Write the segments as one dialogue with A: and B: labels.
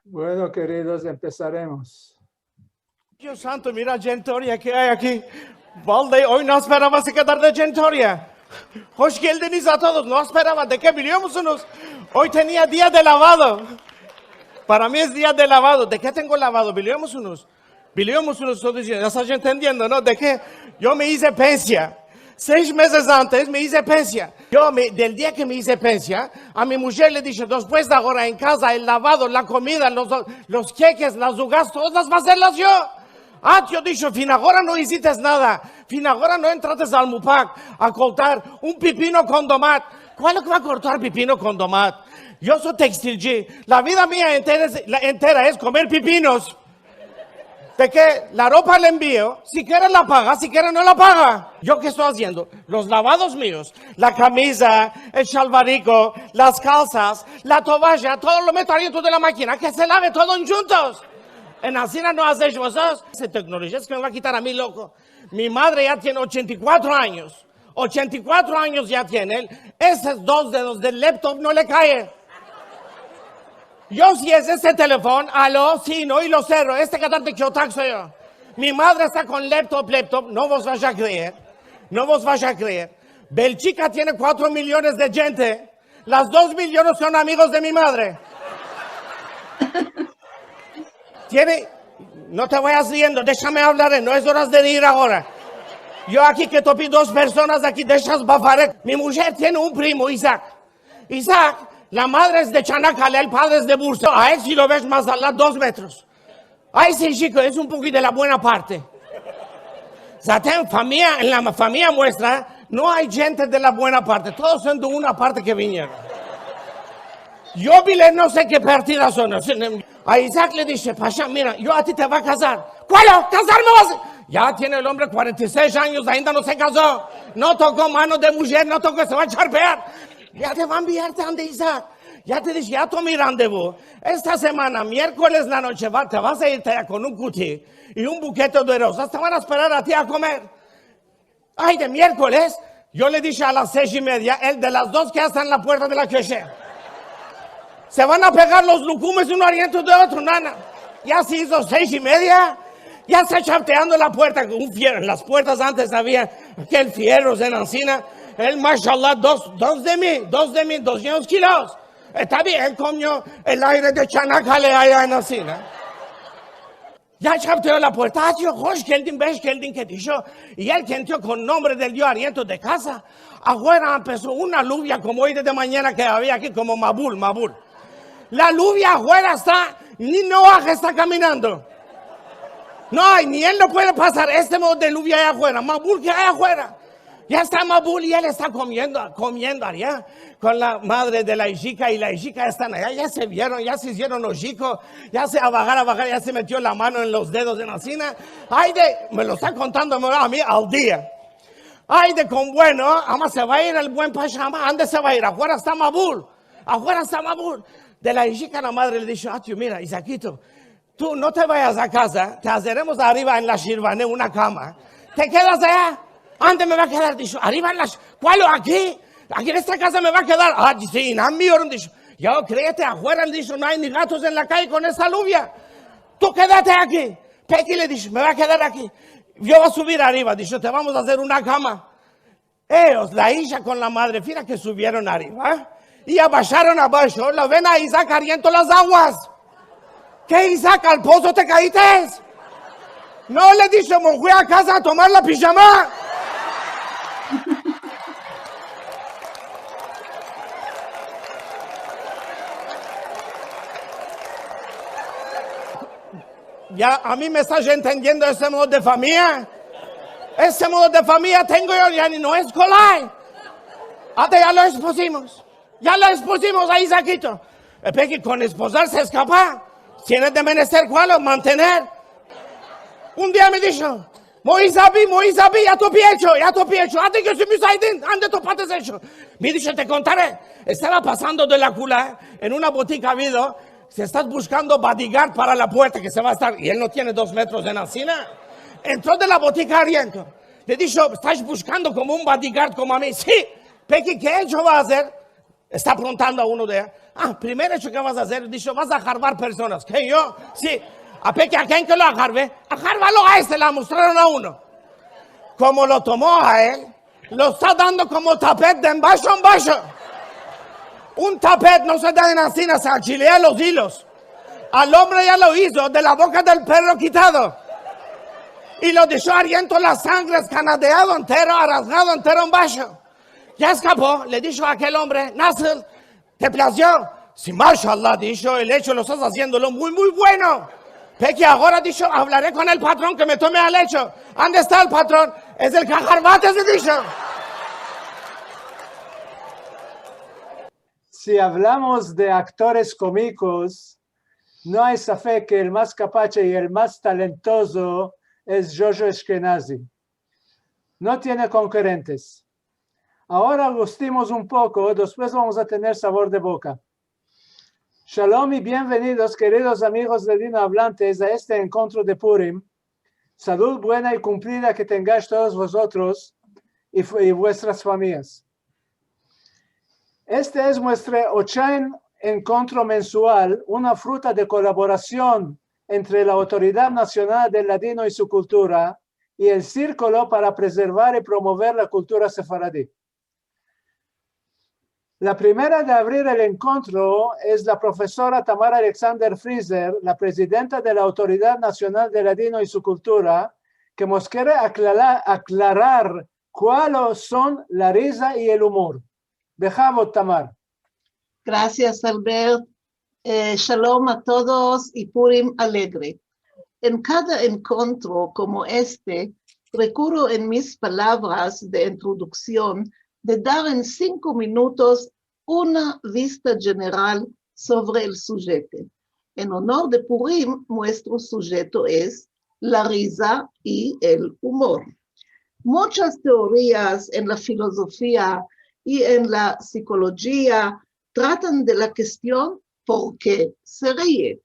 A: Bueno, queridos, empezaremos.
B: Dios santo, mira Gentoria que hay aquí. Vallahi hoy no esperaba se kadar da Gentoria. Hoş geldiniz a todos. No esperaba. ¿De qué biliyor musunuz? Hoy tenía día de lavado. Para mí es día de lavado. ¿De qué tengo lavado? ¿Biliyor musunuz? ¿Biliyor musunuz? Ya estás entendiendo, ¿no? ¿De qué? Yo me hice pensia. 6 meses antes me hice pensia. Del día que me hice pensia, a mi mujer le dije, después de ahora en casa, el lavado, la comida, los queques, las ugas, todas las va a hacerlas yo. Yo dije, fin ahora no hiciste nada. Fin ahora no entraste al Mupac a cortar un pepino con tomate. ¿Cuál es que va a cortar pepino con tomate? Yo soy textilchi. La vida mía entera es comer pepinos. De que la ropa la envío, si quiere la paga, si quiere no la paga. ¿Yo qué estoy haciendo? Los lavados míos, la camisa, el chalbarico, las calzas, la toalla, todo lo meto adentro de la máquina, que se lave todo juntos. En Alcina no hacéis vosotros. Esa tecnología es que me va a quitar a mí, loco. Mi madre ya tiene 84 años. 84 años ya tiene él. Esos 2 dedos del laptop no le caen. Yo si es ese teléfono, aló, sí, no, y lo cerro. Este cantante que yo taxo yo. Mi madre está con laptop, no vos vais a creer. No vos vais a creer. Bélgica tiene 4 millones de gente. Las 2 millones son amigos de mi madre. No te vayas riendo, déjame hablar, no es hora de ir ahora. Yo aquí que topí 2 personas aquí, deixas bafarek. Mi mujer tiene un primo, Isaac. Isaac, la madre es de Chanacale, el padre es de Bursa. A él si lo ves más allá, 2 metros. Ay, sí, chico, es un poquito de la buena parte. Zaten, en la familia nuestra, no hay gente de la buena parte. Todos son de una parte que vinieron. Yo vile no sé qué partidas son. A Isaac le dice, Pasha, mira, yo a ti te voy a casar. ¿Cuál? ¿Casarme vas a...? Ya tiene el hombre 46 años, ainda no se casó. No tocó mano de mujer, no tocó, se va a charpear. Ya te va a enviarte ante Isaac. Ya te dije, ya tomé rendezvous. Esta semana, miércoles la noche, te vas a irte con un cutie y un buquete de rosas. Te van a esperar a ti a comer. Ay, de miércoles, yo le dije a las 6:30, el de las 2 que está en la puerta de la coche. Se van a pegar los lucumes uno aliento de otro, nana. Ya se hizo 6:30. Ya está chapeando la puerta con un fierro. En las puertas antes había aquel fierro en Ancina. Él, mashallah, 2 de mí, 200 kilos. Está bien, coño, el aire de Chanacale allá en Ancina. Ya chapeó la puerta. Yo, hoş geldin, beş geldin, que dijo. Y él que entró con nombre del yo aliento de casa. Afuera empezó una lluvia como hoy de mañana que había aquí, como Mabul. La lluvia afuera está, ni Noah está caminando. No hay, ni él no puede pasar este modo de lluvia allá afuera. Mabul que hay afuera. Ya está Mabul y él está comiendo allá con la madre de la hijita y la hijita están allá. Ya se vieron, ya se hicieron los chicos, ya se a bajar, ya se metió la mano en los dedos de la cina. Me lo está contando a mí al día. Ay, de con bueno, ama se va a ir el buen Pachama. ¿Dónde se va a ir? Afuera está Mabul. De la hijita la madre le dijo, tío, mira, Isaquito, tú no te vayas a casa, te haremos arriba en la Shirvané una cama. ¿Te quedas allá? ¿Dónde me va a quedar? Dijo, arriba en la... ¿Cuál? ¿Aquí? Aquí en esta casa me va a quedar. Sí, no me dijo. Yo, créete, afuera, dijo, no hay ni gatos en la calle con esta lluvia. Tú quédate aquí. Pequi le dijo, me va a quedar aquí. Yo voy a subir arriba. Dijo, te vamos a hacer una cama. Ellos, la hija con la madre, fíjate que subieron arriba. Y abajaron abajo. La ven a Isaac ariento las aguas. ¿Qué, Isaac? ¿Al pozo te caíste? No le dije, me fui a casa a tomar la pijama. Ya a mí me estás entendiendo ese modo de familia. Ese modo de familia tengo yo, ya no es colay. Hasta ya lo expusimos. Ya lo expusimos a Isaquito. Peque con esposar se escapa. Tienes de menester cuál, mantener. Un día me dijo, Moisabi, ya tu piecho. Ante que se me saiden, ande tu pates hecho. Me dijo, te contaré. Estaba pasando de la cula en una botica habido. Si estás buscando bodyguard para la puerta que se va a estar, y él no tiene 2 metros de nacina, entró de la botica ariento. Le dijo, ¿estás buscando como un bodyguard como a mí? Sí. Peque, ¿qué hecho va a hacer? Está preguntando a uno de ellos. Primer hecho que vas a hacer, dicho, vas a jarbar personas. ¿Qué yo? Sí. ¿A que a quién que lo ajarbe? Ajárvalo a ese, la mostraron a uno. Como lo tomó a él, lo está dando como tapete de embaixo en baixo. Un tapete no se da en así, se achilea los hilos. Al hombre ya lo hizo, de la boca del perro quitado. Y lo dejó ariento la sangre, escanadeado entero, rasgado entero en baixo. Ya escapó, le dijo a aquel hombre, Nasser, ¿te plació? Sí, mashallah, dijo, el hecho lo estás haciéndolo muy, muy bueno. Peque ahora, dijo, hablaré con el patrón que me tome al hecho. ¿Dónde está el patrón? Es el cajarbate, se dijo.
A: Si hablamos de actores cómicos, no hay fe que el más capace y el más talentoso es Jojo Ashkenazi. No tiene concurrentes. Ahora gustimos un poco, después vamos a tener sabor de boca. Shalom y bienvenidos, queridos amigos de Dino Hablantes, a este encuentro de Purim. Salud buena y cumplida que tengáis todos vosotros y vuestras familias. Este es nuestro 80 encuentro mensual, una fruta de colaboración entre la Autoridad Nacional del Ladino y su cultura y el Círculo para preservar y promover la cultura sefaradí. La primera de abrir el encuentro es la profesora Tamara Alexander Frieser, la presidenta de la Autoridad Nacional del Ladino y su cultura, que nos quiere aclarar cuáles son la risa y el humor. Dejamos, Tamar.
C: Gracias, Albert. Shalom a todos y Purim alegre. En cada encuentro como este, recurro en mis palabras de introducción de dar en 5 minutos una vista general sobre el sujeto. En honor de Purim, nuestro sujeto es la risa y el humor. Muchas teorías en la filosofía y en la psicología tratan de la cuestión ¿por qué se ríe?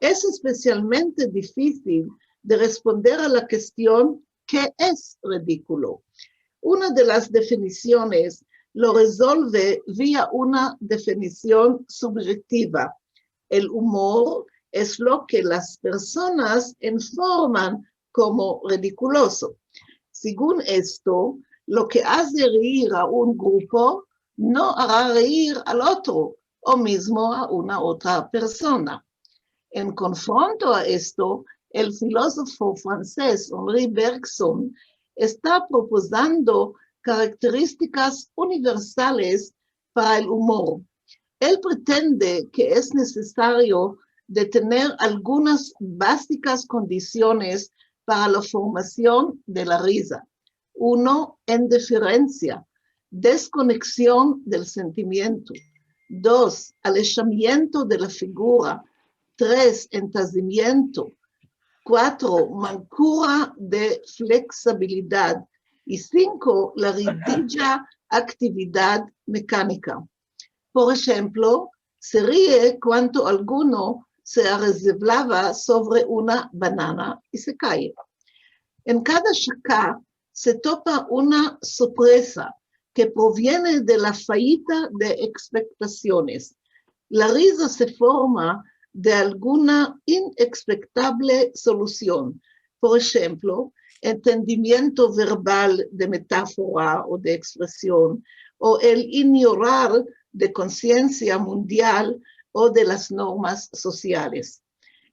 C: Es especialmente difícil de responder a la cuestión ¿qué es ridículo? Una de las definiciones lo resuelve vía una definición subjetiva. El humor es lo que las personas informan como ridiculoso. Según esto, lo que hace reír a un grupo no hará reír al otro o mismo a una otra persona. En confronto a esto, el filósofo francés Henri Bergson está proponiendo características universales para el humor. Él pretende que es necesario de tener algunas básicas condiciones para la formación de la risa. 1, indiferencia, desconexión del sentimiento. 2, alejamiento de la figura. 3, entendimiento. 4, mancura de flexibilidad. Y 5, la ridícula actividad mecánica. Por ejemplo, se ríe cuando alguno se resbalaba sobre una banana y se cae. En cada shaka se topa una sorpresa que proviene de la fallita de expectaciones. La risa se forma de alguna inexpectable solución. Por ejemplo, entendimiento verbal de metáfora o de expresión, o el ignorar de conciencia mundial o de las normas sociales.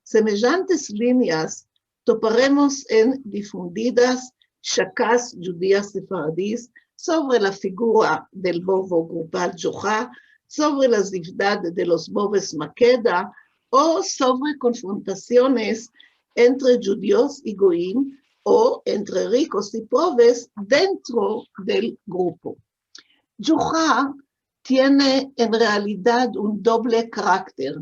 C: Semejantes líneas toparemos en difundidas shakas judías sefaradís sobre la figura del bobo grupal Joja, sobre la zivdad de los bobes Makeda o sobre confrontaciones entre judíos y goín o entre ricos y pobres dentro del grupo. Joja tiene en realidad un doble carácter.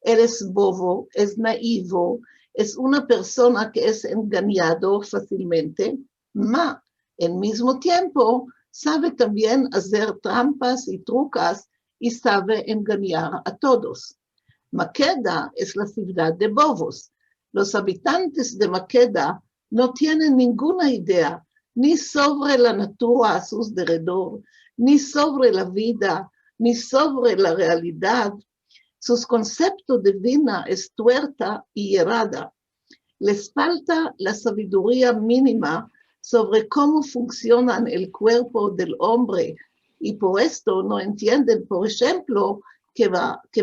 C: Él es bobo, es naivo, es una persona que es engañado fácilmente, pero al mismo tiempo sabe también hacer trampas y trucas y sabe engañar a todos. Makeda es la ciudad de bobos. Los habitantes de Makeda no tienen ninguna idea ni sobre la natura a su alrededor, ni sobre la vida, ni sobre la realidad. sus conceptos de vida es tuerta y errada. Les falta la sabiduría mínima sobre cómo funcionan el cuerpo del hombre y por esto no entienden, por ejemplo, que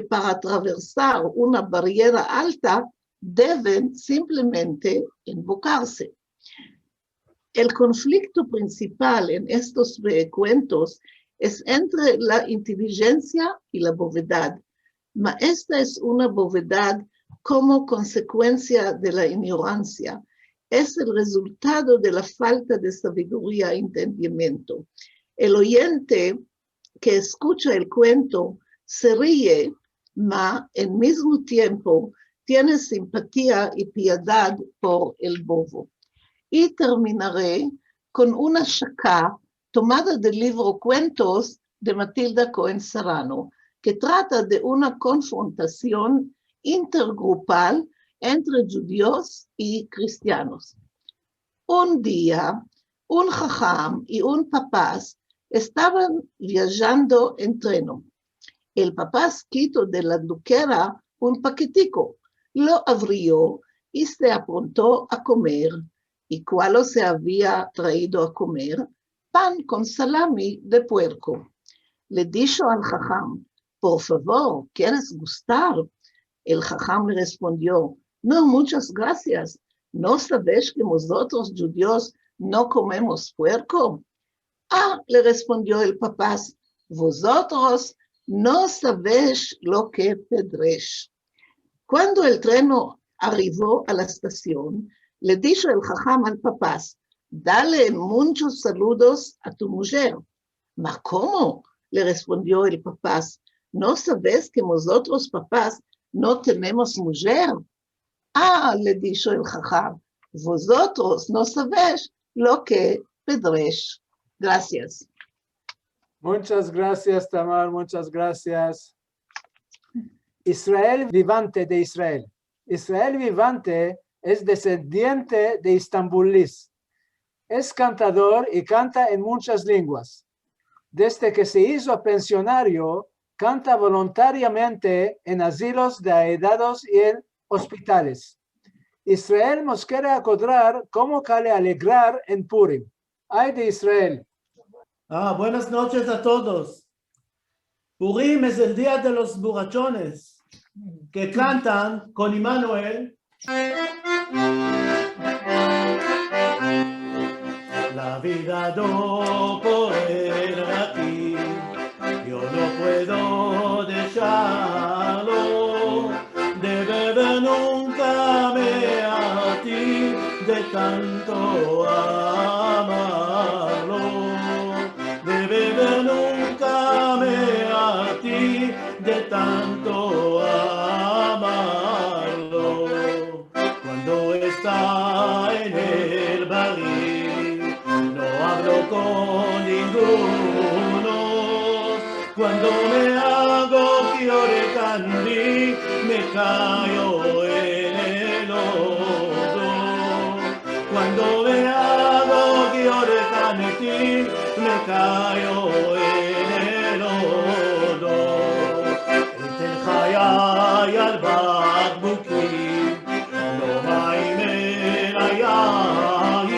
C: para atravesar una barrera alta deben simplemente invocarse. El conflicto principal en estos cuentos es entre la inteligencia y la bovedad. Mas esta es una bovedad como consecuencia de la ignorancia. Es el resultado de la falta de sabiduría e entendimiento. El oyente que escucha el cuento se ríe, mas al mismo tiempo tiene simpatía y piedad por el bobo. Y terminaré con una shaka tomada del libro Cuentos de Matilda Cohen Serrano, que trata de una confrontación intergrupal entre judíos y cristianos. Un día, un jajam y un papás estaban viajando en tren. El papás quitó de la duquera un paquetico, lo abrió y se apuntó a comer. ¿Y cuál se había traído a comer? Pan con salami de puerco. Le dijo al jajam, por favor, ¿quieres gustar? El jajam le respondió, no, muchas gracias. ¿No sabes que nosotros judíos no comemos puerco? Ah, le respondió el papás, vosotros no sabéis lo que pedréis. Cuando el tren arribó a la estación, le dijo el jajam al papás, dale muchos saludos a tu mujer. ¿Ma cómo? Le respondió el papás, ¿no sabes que nosotros papás no tenemos mujer? Ah, le dijo el jajam, vosotros no sabéis lo que pedréis. Gracias.
A: Muchas gracias, Tamar, muchas gracias. Israel Vivante de Israel. Israel Vivante es descendiente de Istambulis. Es cantador y canta en muchas lenguas. Desde que se hizo pensionario, canta voluntariamente en asilos de aedados y en hospitales. Israel nos quiere acordar cómo quiere alegrar en Purim. Ay de Israel.
D: Buenas noches a todos. Purim es el día de los borrachones que cantan con Immanuel. La vida no poder aquí, yo no puedo dejarlo, de beber nunca me a ti, de tanto amarlo, de beber nunca me a ti, de tanto amarlo, cuando está en el barril, no hablo con ninguno, cuando me hago fiore candí, me caigo en el lodo, cuando me hago fiore candí, me caigo en el lodo, el חיי על בקבוקים, לא מים אלא יין,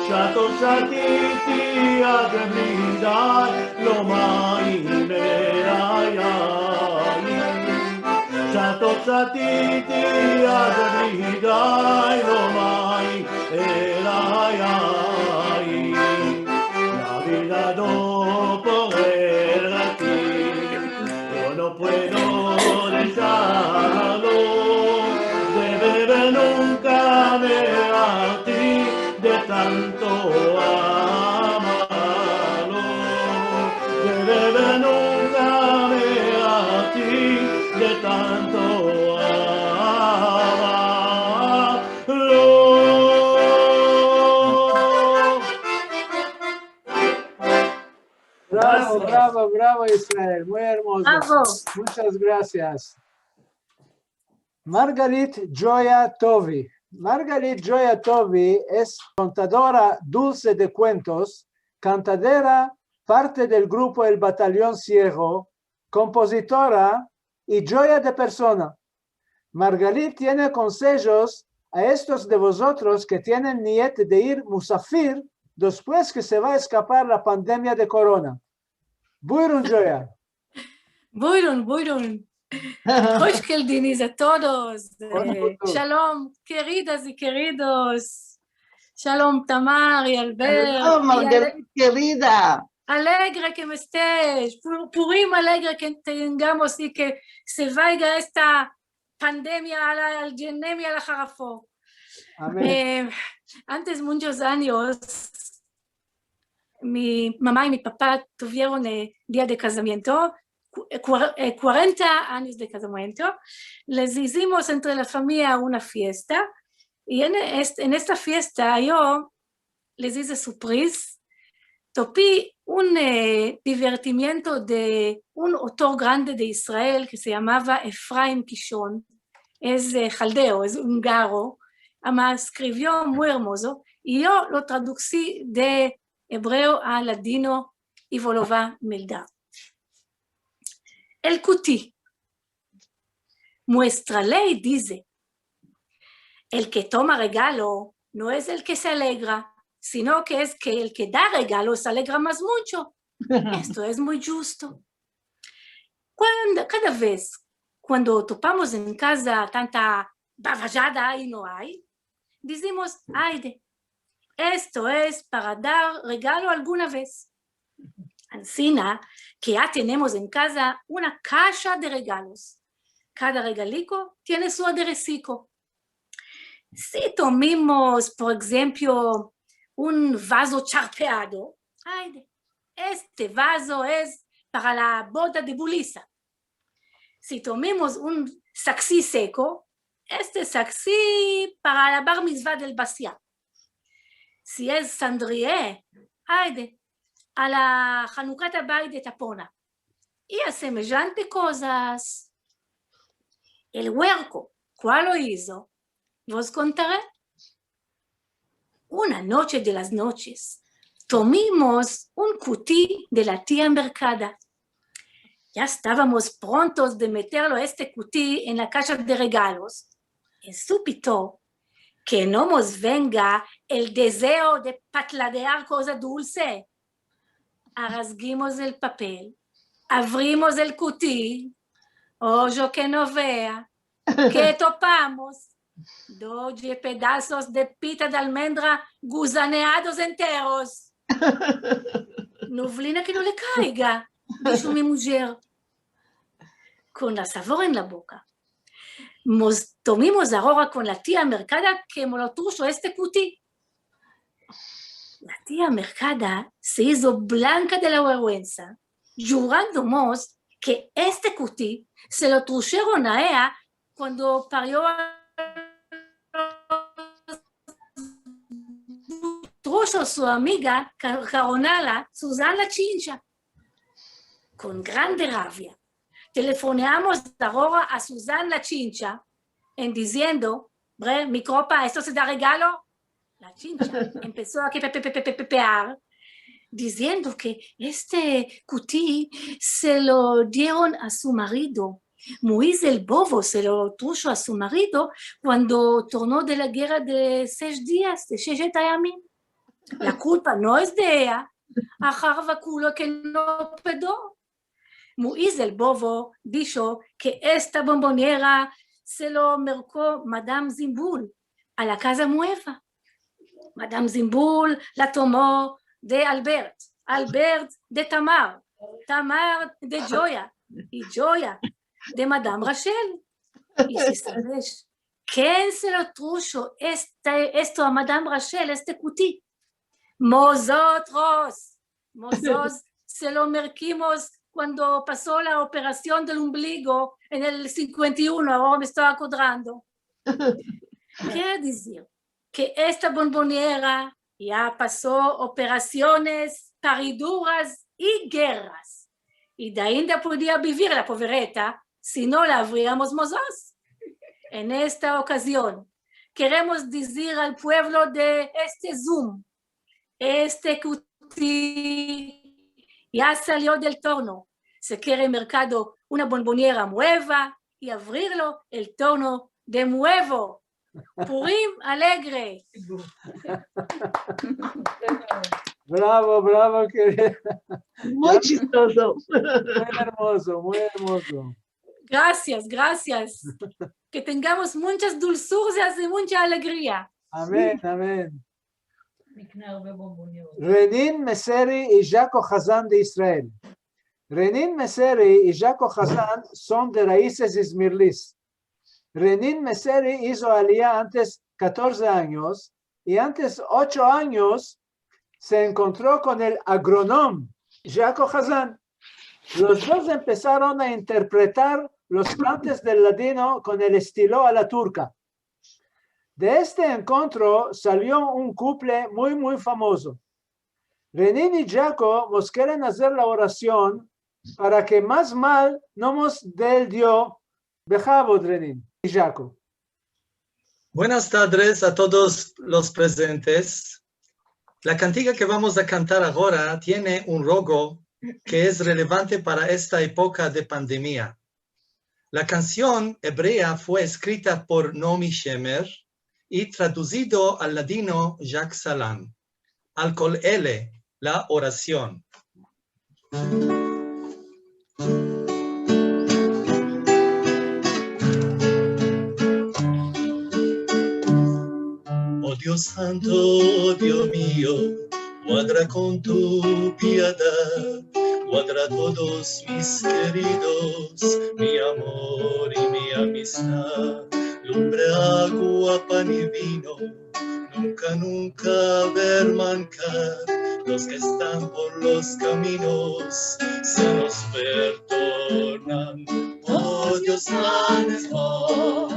D: שתו שתיתי עד בלי די, לא מים אלא יין, שתו שתיתי עד בלי די, לא מים אלא יין, la vida no poder aquí, yo no puedo dejarlo, de beber nunca me a ti, de tanto amarlo, de beber nunca me a ti, de tanto
A: Bravo, bravo, bravo Israel, muy hermoso.
C: Bravo.
A: Muchas gracias. Margarit Joya Tovi. Margarit Joya Tovi es contadora dulce de cuentos, cantadera, parte del grupo El Batallón Ciego, compositora, y joya de persona. Margalit tiene consejos a estos de vosotros que tienen niet de ir musafir después que se va a escapar la pandemia de corona. Buirun joya.
E: Buirun. Hoşkel Diniz a todos. Shalom, queridas y queridos. Shalom, Tamar y Albert.
C: Shalom, Margarita querida.
E: Alegre que me estés. Purim alegre que tengamos y que se vaya esta pandemia al Yenem y al Jarafo.
A: Amén.
E: Antes muchos años, mi mamá y mi papá tuvieron día de casamiento, 40 años de casamiento. Les hicimos entre la familia una fiesta y en esta fiesta yo les hice surprise. Topí un divertimiento de un autor grande de Israel que se llamaba Efraim Kishon. Es jaldeo, es húngaro. Además escribió muy hermoso y yo lo traducí de hebreo a ladino y volova Meldar. El Cuti. Nuestra ley dice, el que toma regalo no es el que se alegra, sino que es que el que da regalo se alegra más mucho. Esto es muy justo. Cada vez cuando topamos en casa tanta babajada y no hay, decimos, Aide, esto es para dar regalo alguna vez. Ancina que ya tenemos en casa una caja de regalos. Cada regalico tiene su aderecico. Si tomamos, por ejemplo, un vaso charpeado, este vaso es para la boda de Bulisa. Si tomamos un saxí seco, este saxí para la bar mitzvah del Basia. Si es sandrié, a la Hanukat Abayit de Tapona. Y a semejante cosas. El huerco, ¿cuál lo hizo? ¿Vos contaré? Una noche de las noches, tomamos un cutí de la tía Mercada. Ya estábamos prontos de meterlo este cutí en la caja de regalos. Y súbito que no nos venga el deseo de patladear cosa dulce. Rasguimos el papel, abrimos el cutí, ojo que no vea, que topamos 12 pedazos de pita de almendra gusaneados enteros. Nublina que no le caiga, dijo mi mujer. Con la sabor en la boca. Tomamos ahora con la tía Mercada que me lo trujo este cutí. La tía Mercada se hizo blanca de la vergüenza, jurándonos que este cutí se lo trujeron a ella cuando parió trujo su amiga Caronala Susana Chincha. Con grande rabia, telefoneamos ahora a Susana Chincha en diciendo, mi copa, ¿esto se da regalo? La Chincha empezó a pepear, diciendo que este cutí se lo dieron a su marido. Moisés el Bobo se lo trujo a su marido cuando tornó de la guerra de 6 días, de Sheshet Hayamim. La culpa no es de ella, a Harvaculo que no pedó. Moisés el Bobo dijo que esta bombonera se lo mercó Madame Zimbul a la casa nueva. Madame Zimbul la tomó de Albert, Albert de Tamar, Tamar de Joya y Joya de Madame Rachel. Y si sabes, ¿quién se lo trujo esto a Madame Rachel, este cutí? Nosotros se lo merquimos cuando pasó la operación del ombligo en el 51, ahora me estoy acordando. Quiere decir que esta bombonera ya pasó operaciones, pariduras y guerras. Y de ahí no podía vivir la pobreta si no la abríamos nosotros. En esta ocasión, queremos decir al pueblo de este Zoom, este cutí ya salió del torno. Se quiere mercado una bomboniera nueva y abrirlo el tono de nuevo. Purim alegre.
A: Bravo, bravo, querida.
C: Muy chistoso.
A: Muy hermoso, muy hermoso.
E: Gracias, gracias. Que tengamos muchas dulzuras y mucha alegría.
A: Amén, amén. Renin Meseri y Jaco Hazán de Israel. Renin Meseri y Jaco Hazán son de raíces ismirlis. Renin Meseri hizo aliyah antes 14 años y antes 8 años se encontró con el agrónomo Jaco Hazán. Los dos empezaron a interpretar los cantes del ladino con el estilo a la turca. De este encuentro salió un couple muy famoso. Renin y Jaco nos quieren hacer la oración para que más mal no nos dé el Dios. Bejabod, Renin y Jaco.
F: Buenas tardes a todos los presentes. La cantiga que vamos a cantar ahora tiene un rogo que es relevante para esta época de pandemia. La canción hebrea fue escrita por Naomi Shemer y traducido al ladino Jacques Salam. Al col L, la oración. Oh Dios santo, oh Dios mío, guarda con tu piedad, guarda todos mis queridos, mi amor y mi amistad, lumbre, agua, pan y vino, nunca ver mancar, los que están por los caminos se nos perdonan. Oh Dios santo,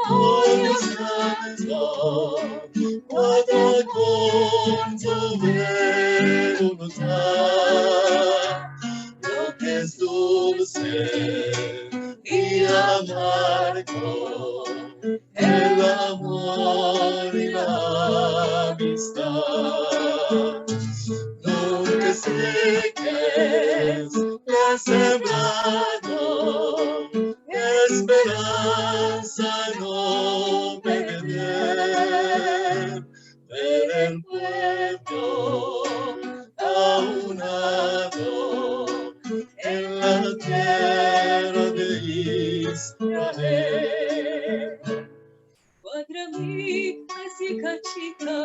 F: oh Dios santo, guarda con tu voluntad lo que es dulce y amargo, el amor y la amistad. Nunca seques la sembrado, esperanza no perder, ver el pueblo aunado en la tierra de Israel.
G: Cuadramítica chica,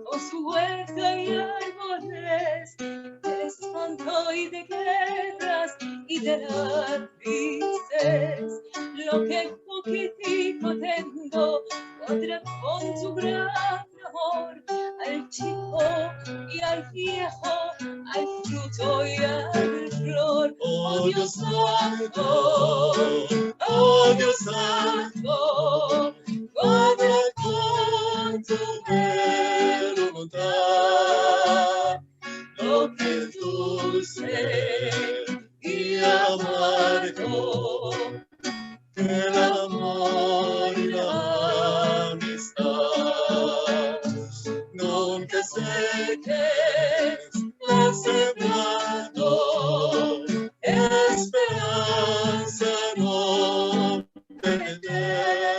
G: con su huerta y árboles, de espanto y de guerras y de lápices, lo que poquitico tengo, cuadra con su gran amor, al chico y al viejo, al fruto y al flor.
F: Oh Dios santo, oh Dios santo, guarda con tu voluntad lo que es dulce y amargo, el amor y la amistad. Nunca seques la sembrado, esperanza no perder,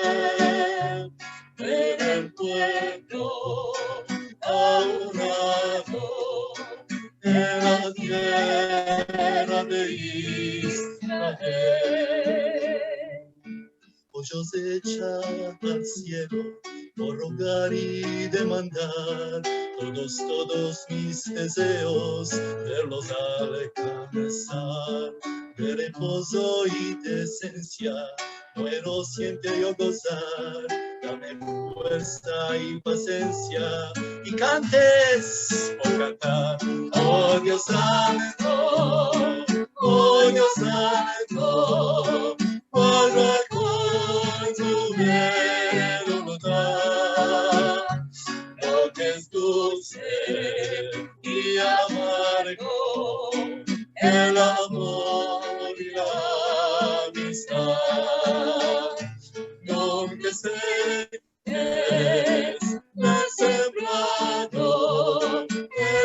F: ver el pueblo aunado en la tierra de Israel. Pollos echan al cielo por rogar y demandar, todos mis deseos verlos alcanzar, de reposo y decencia muero siempre yo gozar, dame fuerza y paciencia y cantes por cantar. Oh Dios santo, oh Dios santo, guarda con tu voluntad lo que es dulce y amargo, el amor y la amistad. Nunca seques la sembrado,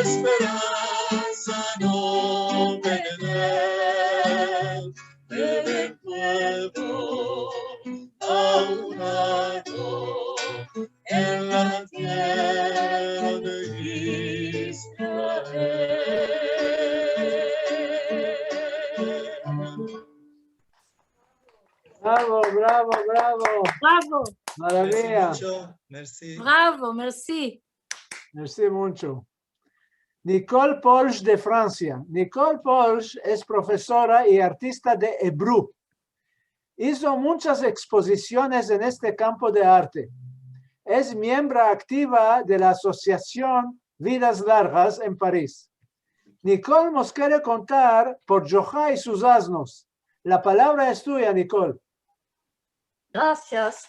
F: esperanza no perder, ver
G: en la tierra de Israel.
A: Bravo, bravo, bravo.
E: Bravo,
F: Merci
A: Maravilla.
F: mucho. Merci.
E: bravo, merci.
A: Merci mucho. Nicole Polsch de Francia. Nicole Polsch es profesora y artista de Hebrú. Hizo muchas exposiciones en este campo de arte. Es miembro activa de la Asociación Vidas Largas en París. Nicole nos quiere contar por Joja y sus asnos. La palabra es tuya, Nicole.
H: Gracias.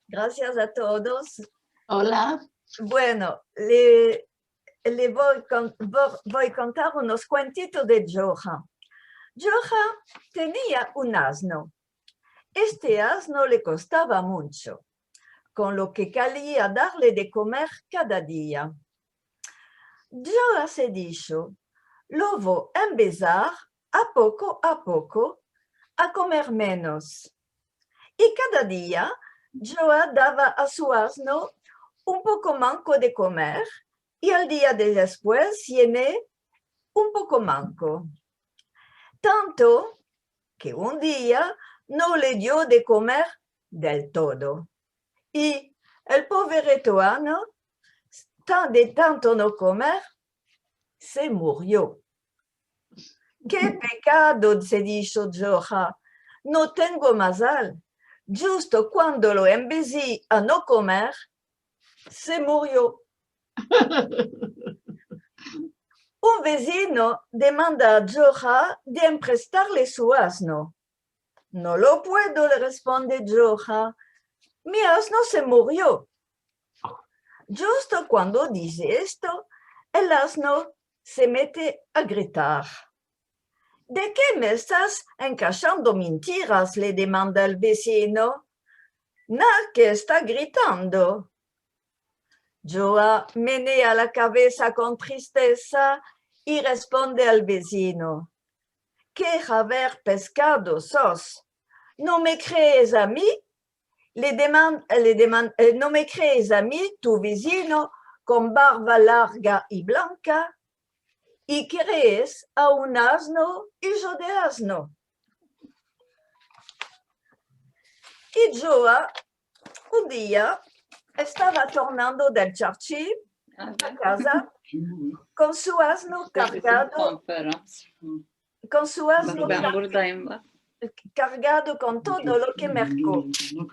H: Gracias a todos.
C: Hola.
H: Bueno, le voy a contar unos cuentitos de Joja. Joja tenía un asno. Este asno le costaba mucho, con lo que calía darle de comer cada día. Joja se dijo, lo voy a empezar a poco a comer menos. Y cada día Joa daba a su asno un poco manco de comer y al día de después llené un poco manco. Tanto que un día no le dio de comer del todo. Y el pobrecito asno, de tanto no comer, se murió. ¡Qué pecado!, se dijo Joja. No tengo más sal. Justo cuando lo empecé a no comer, se murió. Un vecino demanda a Joja de emprestarle su asno. No lo puedo, le responde Joja. Mi asno se murió. Justo cuando dice esto, el asno se mete a gritar. ¿De qué me estás encajando mentiras?, le demanda el vecino. Nada, que está gritando. Joa menea la cabeza con tristeza y responde al vecino. ¿Qué haber pescado sos? ¿No me crees a mí? ¿No me crees a mí, tu vecino, con barba larga y blanca? ¿Y crees a un asno, hijo de asno? Y Joa, un día, estaba tornando del charchi a casa con su asno cargado, cargado con todo lo que mercó.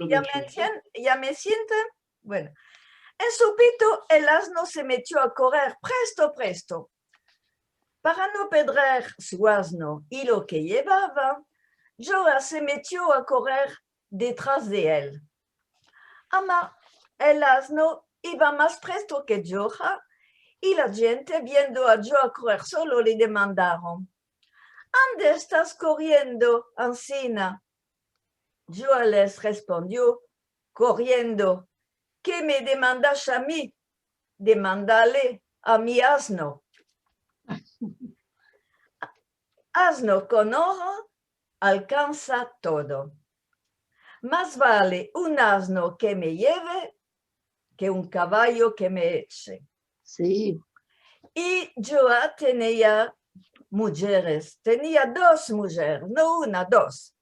H: ¿Ya me sienten? Bueno, en su pito el asno se metió a correr presto. Para no perder su asno y lo que llevaba, Joa se metió a correr detrás de él. Ama, el asno iba más presto que Joa y la gente, viendo a Joa correr solo, le demandaron: ¿Dónde estás corriendo, Ancina? Joa les respondió: corriendo. ¿Qué me demandas a mí? Demandale a mi asno. Asno con ojo alcanza todo. Más vale un asno que me lleve que un caballo que me eche.
C: Sí.
H: Y Joa tenía mujeres, tenía dos mujeres, no una, dos.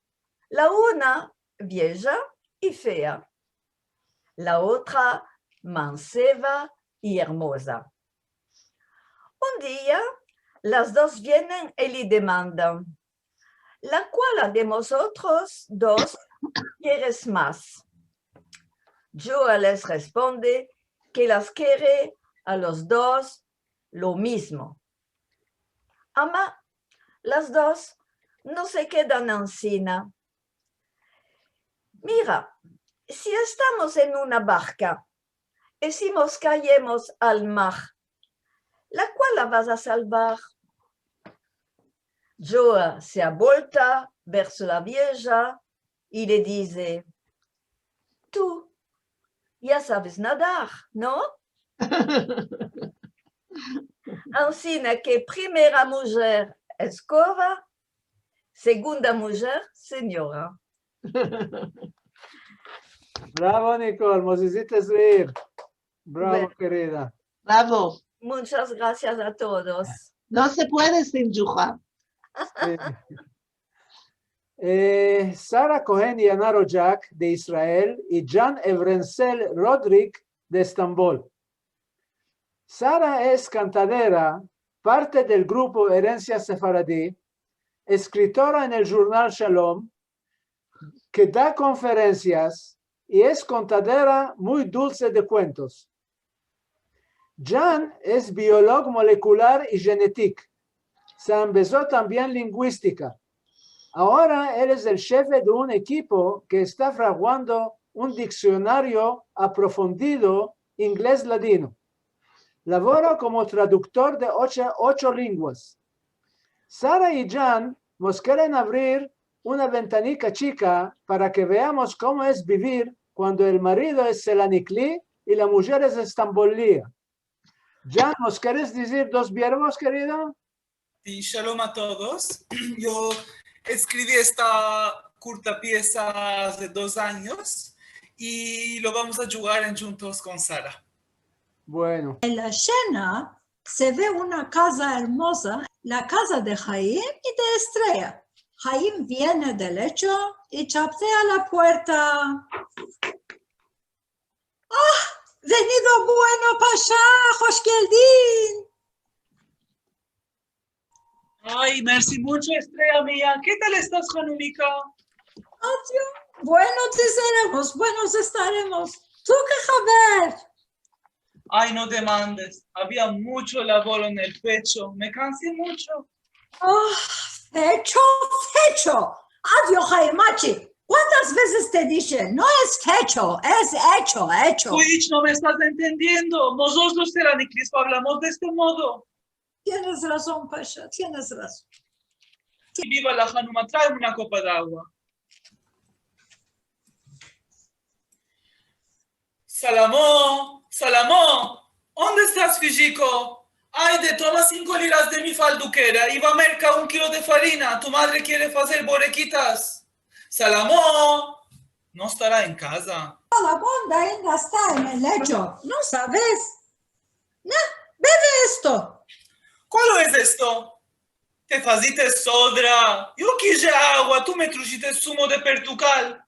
H: La una vieja y fea, la otra manceba y hermosa. Un día las dos vienen y le demandan: ¿la cual de vosotros dos quieres más? Joa les responde que las quiere a los dos lo mismo. Ama, las dos no se quedan encima. Mira, si estamos en una barca y si nos caemos al mar, ¿la cual la vas a salvar? Joa se volta verso la vieja y le dice: tú ya sabes nadar, ¿no? Así que primera mujer escoba, segunda mujer señora.
A: Bravo, Nicole, nos hiciste reír. Bravo,
H: Bueno.
A: querida.
C: Bravo.
H: Muchas gracias a todos.
C: No se puede sin Juha.
A: Sí. Sara Cohen y Ana Rojak de Israel y Jan Evrenzel Rodrik de Estambul. Sara es cantadera, parte del grupo Herencia Sefaradí, escritora en el Journal Shalom, que da conferencias y es contadera muy dulce de cuentos. Jan es biólogo molecular y genético. Se empezó también lingüística. Ahora él es el jefe de un equipo que está fraguando un diccionario aprofundido inglés ladino. Labora como traductor de 8 lenguas. Sara y Jan nos quieren abrir una ventanica chica para que veamos cómo es vivir cuando el marido es selaniclí y la mujer es estambolía. Jan, ¿nos quieres decir 2 verbos, querido?
I: Sí, shalom a todos. Yo escribí esta corta pieza hace 2 años y lo vamos a jugar juntos con Sara.
A: Bueno.
J: En la escena se ve una casa hermosa, la casa de Jaim y de Estrella. Jaim viene del lecho y chaptea la puerta. ¡Ah! ¡Venido bueno, Pasha! ¡Hoshkeldin!
I: Ay, merci mucho, estrella mía. ¿Qué tal estás, Hanunika?
J: Adiós. Buenos te seremos, buenos estaremos. ¿Tú qué saber?
I: Ay, no te mandes. Había mucho labor en el pecho. Me cansé mucho.
J: ¡Ah! ¡Fecho, fecho! Adiós, Jaimachi. ¿Cuántas veces te dije? No es fecho, es hecho.
I: Kuich, no me estás entendiendo. Nosotros los selaniclis hablamos de este modo.
J: Tienes razón, Pasha, tienes razón.
I: Y viva la Hanuma, tráeme una copa de agua. Salamó, Salamó, ¿dónde estás, Fijiko? Ay, de toma 5 liras de mi falduquera y va a mercar 1 kilo de farina. Tu madre quiere hacer borequitas. Salamó, no estará en casa.
J: La bonda ainda está en el lecho, ¿no sabes? No, bebe esto.
I: ¿Cuál es esto? Te faziste sodra. Yo quise agua, tú me trujiste zumo de pertucal.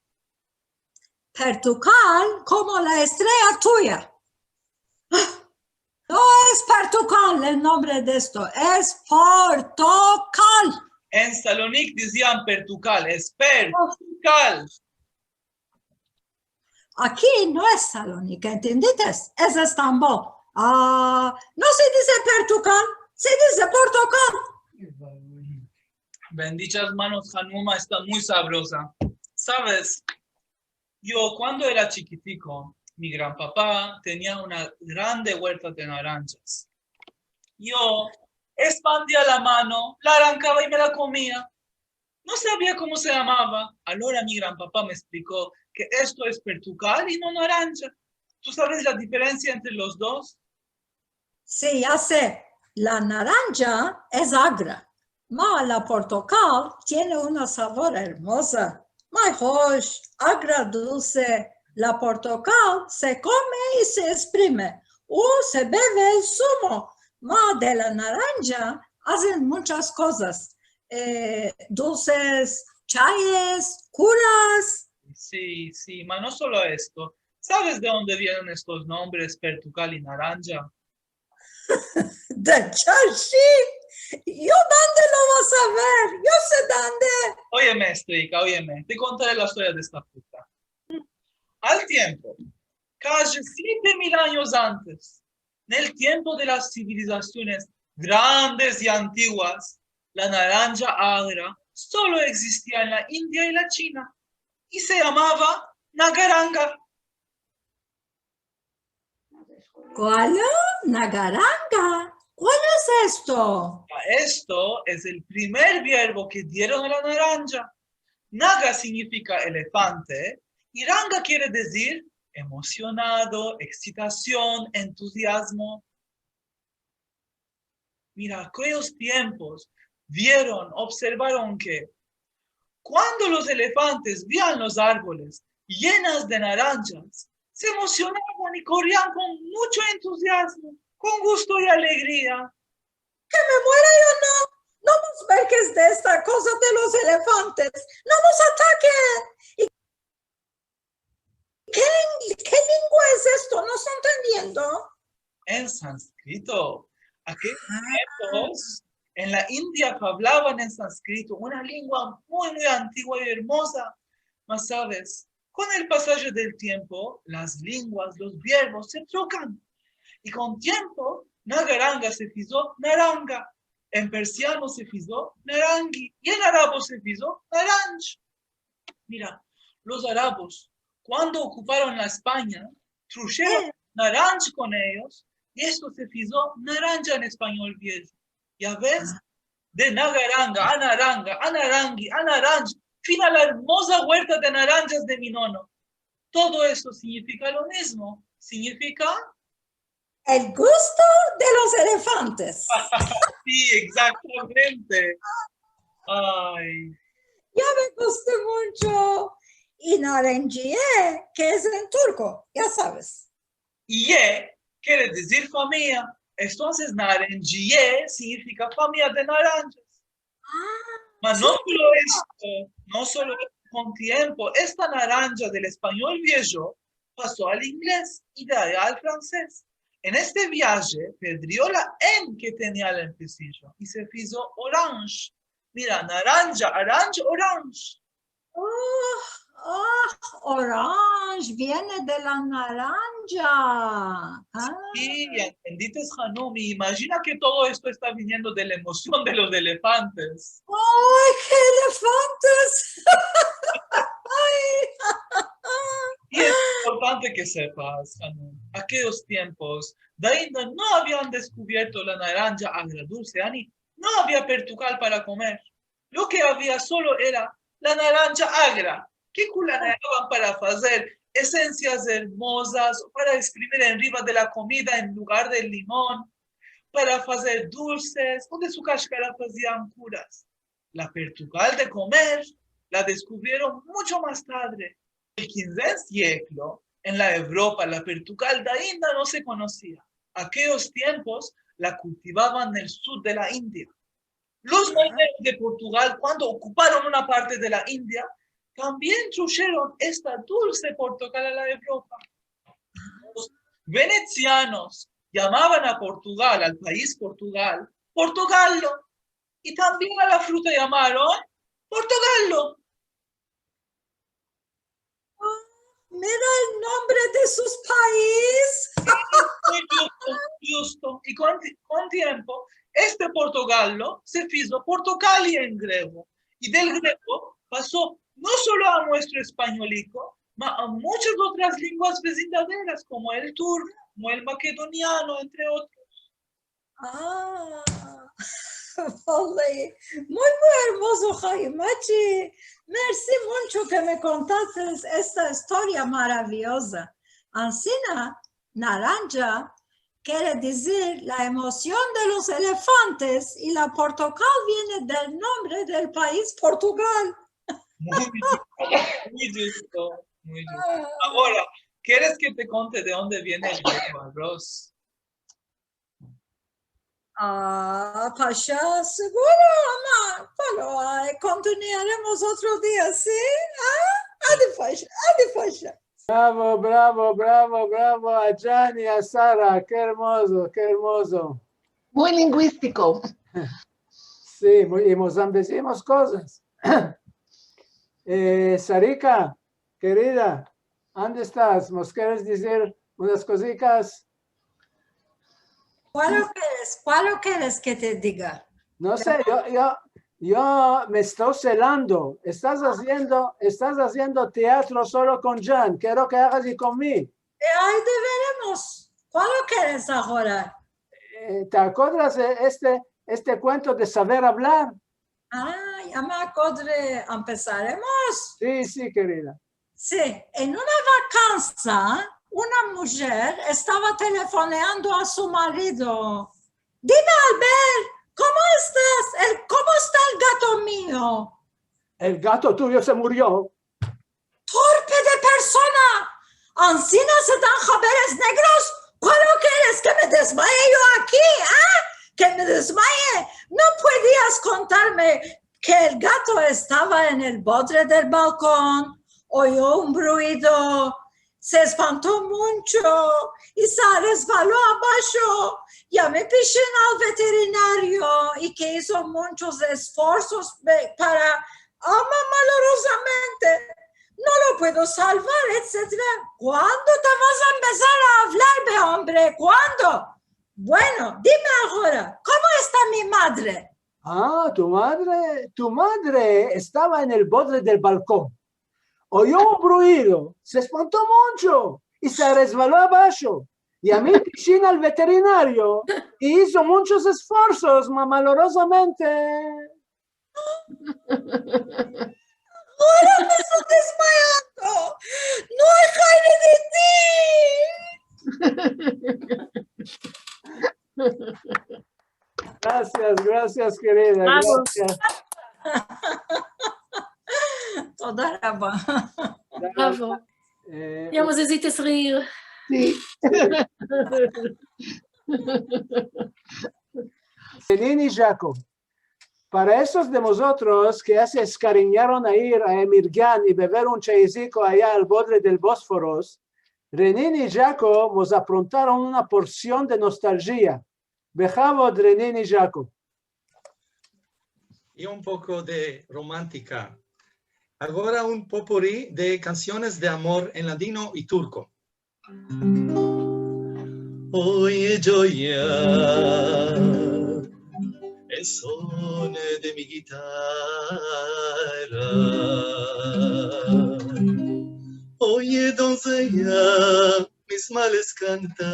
J: Pertucal como la estrella tuya. No es Pertucal el nombre de esto, es Portocal.
I: En Salonic decían pertucal, es pertucal.
J: Aquí no es Salónica, ¿entendiste? Es Estambul. No se dice Pertucal, se dice Portocal.
I: Bendichas manos, Hanuma está muy sabrosa. ¿Sabes? Yo cuando era chiquitico, mi gran papá tenía una grande huerta de naranjas. Yo expandía la mano, la arrancaba y me la comía. No sabía cómo se llamaba. Ahora mi gran papá me explicó que esto es pertucal y no naranja. ¿Tú sabes la diferencia entre los dos?
J: Sí, ya sé. La naranja es agra, pero la portocal tiene una sabor hermosa. Mejor, agra dulce. La portocal se come y se exprime o se bebe el zumo. Pero de la naranja hacen muchas cosas. Dulces, chayes, curas.
I: Sí, pero no solo esto. ¿Sabes de dónde vienen estos nombres, pertucal y naranja?
J: De Chashi. ¿Yo dónde lo vas a ver? Yo sé dónde.
I: Óyeme, Estrika, óyeme. Te contaré la historia de esta fruta. Al tiempo, casi 7.000 años antes, en el tiempo de las civilizaciones grandes y antiguas, la naranja agra solo existía en la India y la China y se llamaba nagaranga.
J: ¿Cuál? Nagaranga. ¿Cuál es esto?
I: Esto es el primer verbo que dieron a la naranja. Naga significa elefante y ranga quiere decir emocionado, excitación, entusiasmo. Mira, aquellos tiempos observaron que cuando los elefantes veían los árboles llenas de naranjas, se emocionaban y corrían con mucho entusiasmo, con gusto y alegría.
J: Que me muera yo no. No nos verques de esta cosa de los elefantes. No nos ataquen. ¿Qué lengua es esto? No estoy entendiendo.
I: En sánscrito. Aquellos tiempos en la India hablaban en sánscrito, una lengua muy, muy antigua y hermosa. Mas, ¿sabes? Con el pasaje del tiempo, las lenguas, los verbos se trocan. Y con tiempo, Nagaranga se hizo naranga. En persiano se hizo narangi. Y en arabo se hizo naranj. Mira, los arabos, cuando ocuparon la España, trajeron naranj con ellos. Y esto se hizo naranja en español viejo. Ya ves, de Nagaranga, a naranga, a narangi, a naranj, fin a la hermosa huerta de naranjas de mi nono. Todo eso significa lo mismo. Significa...
J: El gusto de los elefantes.
I: Sí, exactamente. Ay.
J: Ya me gusta mucho. Y naranjiye, que es en turco, ya sabes.
I: Ye quiere decir familia. Entonces, naranjiye significa familia de naranjas. Mas no solo esto, no solo con tiempo, esta naranja del español viejo pasó al inglés y de allá al francés. En este viaje perdió la N que tenía el empecillo y se hizo orange. Mira, naranja, orange, orange.
J: Orange, viene de la naranja.
I: Sí, entendiste, Hanumi. Imagina que todo esto está viniendo de la emoción de los elefantes.
J: ¡Ay, qué elefantes!
I: Y es importante que sepas, Hanumi, aquellos tiempos, Dainda no habían descubierto la naranja agradulce, Ani, no había pertucal para comer. Lo que había solo era la naranja agra, que culaneaban para hacer esencias hermosas, para escribir arriba de la comida en lugar del limón, para hacer dulces, o de su cáscara hacían curas. La pertucal de comer la descubrieron mucho más tarde. En el 15 siglo, en la Europa, la pertucal dainda no se conocía. Aquellos tiempos la cultivaban en el sur de la India. Los marineros de Portugal, cuando ocuparon una parte de la India, también trajeron esta dulce portugal a la Europa. Los venecianos llamaban a Portugal, al país Portugal, Portogallo. Y también a la fruta llamaron Portogallo.
J: Mira el nombre de sus países.
I: Justo. Y con tiempo, este Portogallo se hizo Portocalia en griego. Y del griego pasó no solo a nuestro españolico, sino a muchas otras lenguas vecindaderas, como el turco, como el macedoniano, entre otros.
J: Vale. Muy hermoso, Haimachi. Merci mucho que me contaste esta historia maravillosa. Ancina, naranja quiere decir la emoción de los elefantes y la portugal viene del nombre del país Portugal.
I: Muy justo. Ahora, ¿quieres que te conte de dónde viene el verbo arroz?
J: Pasha, seguro, ama. Pero continuaremos otro día, ¿sí? Adi Pasha.
A: Bravo, a Gianni, a Sara, qué hermoso.
C: Muy lingüístico.
A: Sí, y decimos cosas. Sarika, querida, ¿dónde estás? ¿Nos quieres decir unas cositas?
J: ¿Cuál quieres que te diga?
A: No sé, yo me estoy celando. Estás haciendo teatro solo con Jan. Quiero que hagas y conmigo.
J: Ahí veremos. ¿Cuál quieres ahora?
A: ¿Te acuerdas de este cuento de saber hablar?
J: Ya me acuerdo. ¿Empezaremos?
A: Sí, querida.
J: Sí, en una vacancia, una mujer estaba telefoneando a su marido. Dime, Albert, ¿cómo estás? ¿Cómo está el gato mío?
A: El gato tuyo se murió.
J: torpe de persona. Ancina se dan haberes negros. ¿Cuándo quieres que me desmaye yo aquí? Que me desmaye. ¿No podías contarme que el gato estaba en el borde del balcón? Oyó un ruido, se espantó mucho y se resbaló abajo. Llamé al veterinario y que hizo muchos esfuerzos para, malorosamente, no lo puedo salvar, etc. ¿Cuándo te vas a empezar a hablarme, hombre? ¿Cuándo? Bueno, dime ahora, ¿cómo está mi madre?
A: Tu madre estaba en el borde del balcón. Oyó un ruido, se espantó mucho y se resbaló abajo. Llamé al veterinario y hizo muchos esfuerzos, malorosamente.
J: Ahora me estoy desmayando. No hay aire de ti.
A: Gracias, querida.
E: Vamos.
A: Gracias.
J: תודה רבה.
E: Bravo. Ja, maar ze zit te schreeuwen.
C: Sí.
A: Celine y Jacob, para esos de vosotros que ya se escariñaron a ir a Emirgan y beber un chaycico allá al borde del Bósforos, Renin y Jacob nos aprontaron una porción de nostalgia. Bejavod, Renin y Jacob.
F: Y un poco de romántica. Ahora un popurrí de canciones de amor en ladino y turco. Oye, Joya, el son de mi guitarra. Oye, doncella, mis males cantar.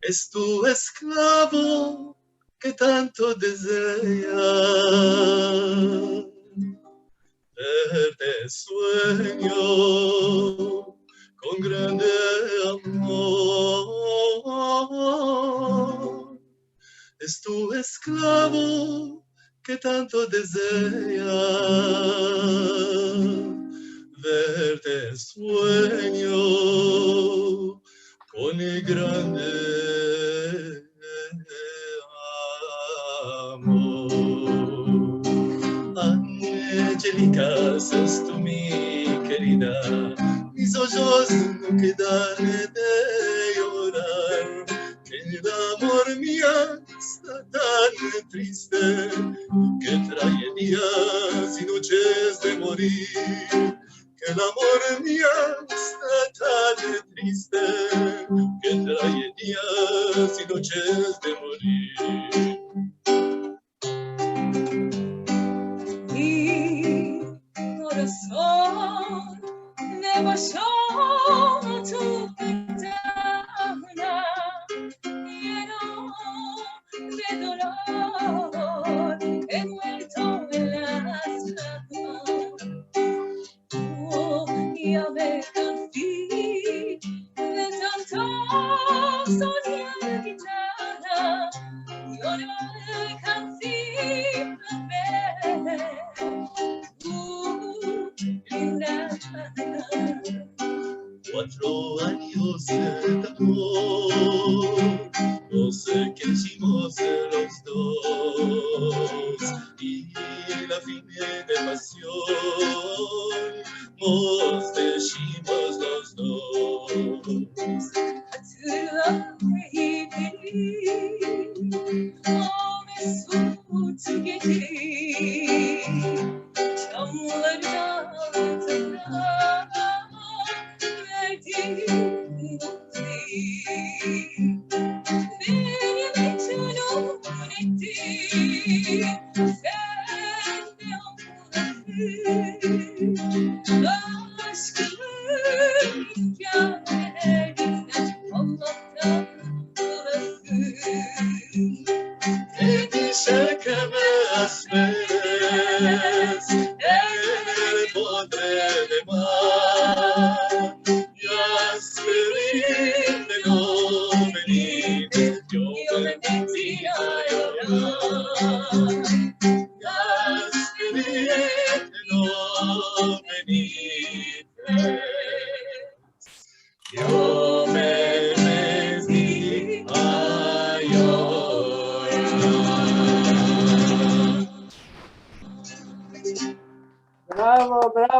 F: Es tu esclavo que tanto desea. Verte sueño con grande amor. Es tu esclavo que tanto desea. Verte sueño con el grande amor. Angélica, sos tú mi querida, mis ojos no quedan de llorar, que el amor mío está tan triste, que trae días y noches de morir, que el amor mío está tan triste, que trae días y noches de morir.
G: Corazón de pasó tu ventana lleno de dolor, envuelto en las llamas. Ya me cansé de tanto soñar guitarra, yo no alcancé a ver.
F: 4 años de amor, no sé qué hicimos los dos, y la fin de pasión nos decimos los dos.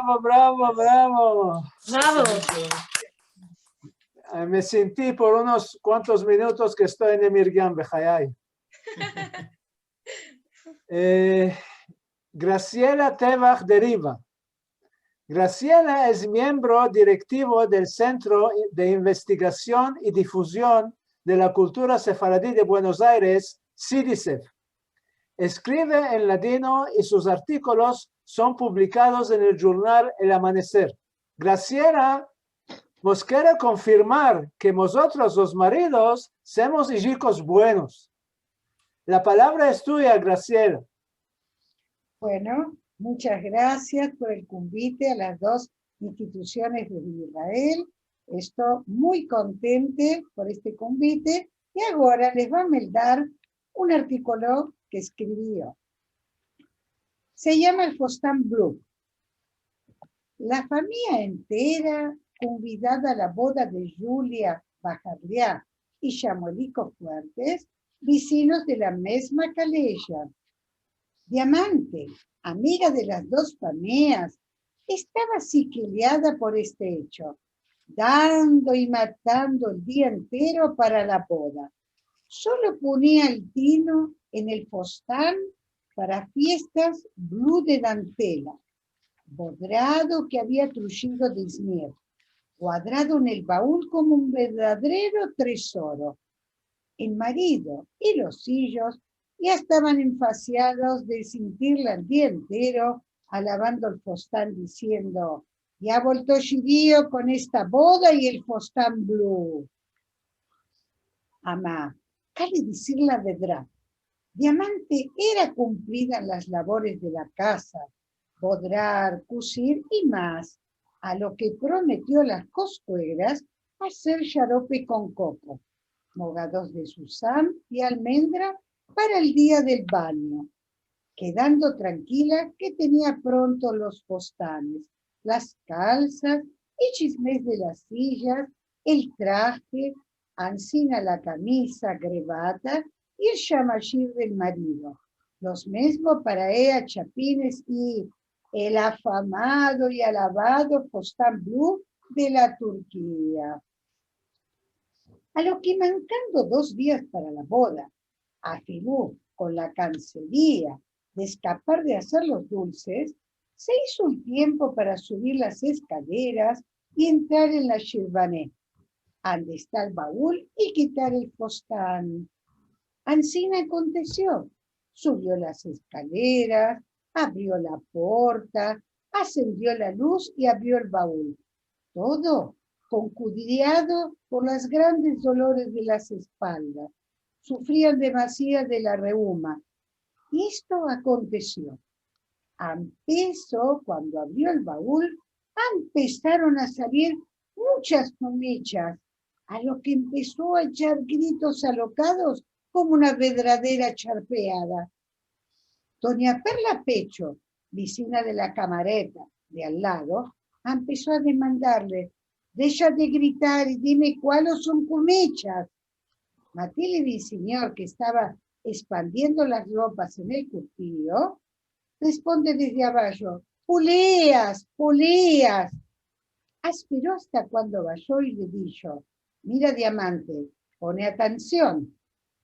A: bravo, bravo, bravo.
E: Bravo.
A: Me sentí por unos cuantos minutos que estoy en Emirgan, Bejayay. Graciela Tebach Deriva. Graciela es miembro directivo del Centro de Investigación y Difusión de la Cultura Sefaradí de Buenos Aires, CIDICEF. Escribe en ladino y sus artículos son publicados en el jornal El Amanecer. Graciela nos quiere confirmar que nosotros los maridos somos hijos buenos. La palabra es tuya, Graciela.
K: Bueno, muchas gracias por el convite a las dos instituciones de Israel. Estoy muy contente por este convite y ahora les va a dar un artículo que escribió. Se llama el Fostan Blue. La familia entera, convidada a la boda de Julia Bajarriá y Chamuelico Fuertes, vecinos de la misma calella. Diamante, amiga de las dos familias, estaba siquileada por este hecho, dando y matando el día entero para la boda. Solo ponía el tino en el fostán para fiestas blue de dantela, bodrado que había trujido de Ismier, cuadrado en el baúl como un verdadero tesoro. El marido y los hijos ya estaban enfaciados de sentirla el día entero, alabando el fostán diciendo, ya voltó Shidío con esta boda y el fostán blue. Amá, cabe decir la verdad. Diamante era cumplida en las labores de la casa, bodrar, cosir y más, a lo que prometió las coscueras hacer xarope con coco, mogados de susam y almendra para el día del baño, quedando tranquila que tenía pronto los fostanes, las calzas y chismes de las sillas, el traje, ansina la camisa, grebata y el shamashir del marido, los mismos para ella chapines y el afamado y alabado fostán blue de la Turquía. A lo que mancando 2 días para la boda, afirmó con la cancería de escapar de hacer los dulces, se hizo un tiempo para subir las escaleras y entrar en la shirbané, donde está el baúl, y quitar el fostán. Ansina aconteció, subió las escaleras, abrió la puerta, ascendió la luz y abrió el baúl. Todo concudiado por los grandes dolores de las espaldas. Sufrían demasiado de la reuma. Y esto aconteció. Empezó, cuando abrió el baúl, empezaron a salir muchas comichas, a lo que empezó a echar gritos alocados como una verdadera charpeada. Doña Perla Pecho, vecina de la camareta de al lado, empezó a demandarle, deja de gritar y dime cuáles son comichas. Matilde señor, que estaba expandiendo las ropas en el curtillo, responde desde abajo, poleas, poleas. Esperó hasta cuando bajó y le dijo, mira Diamante, pone atención,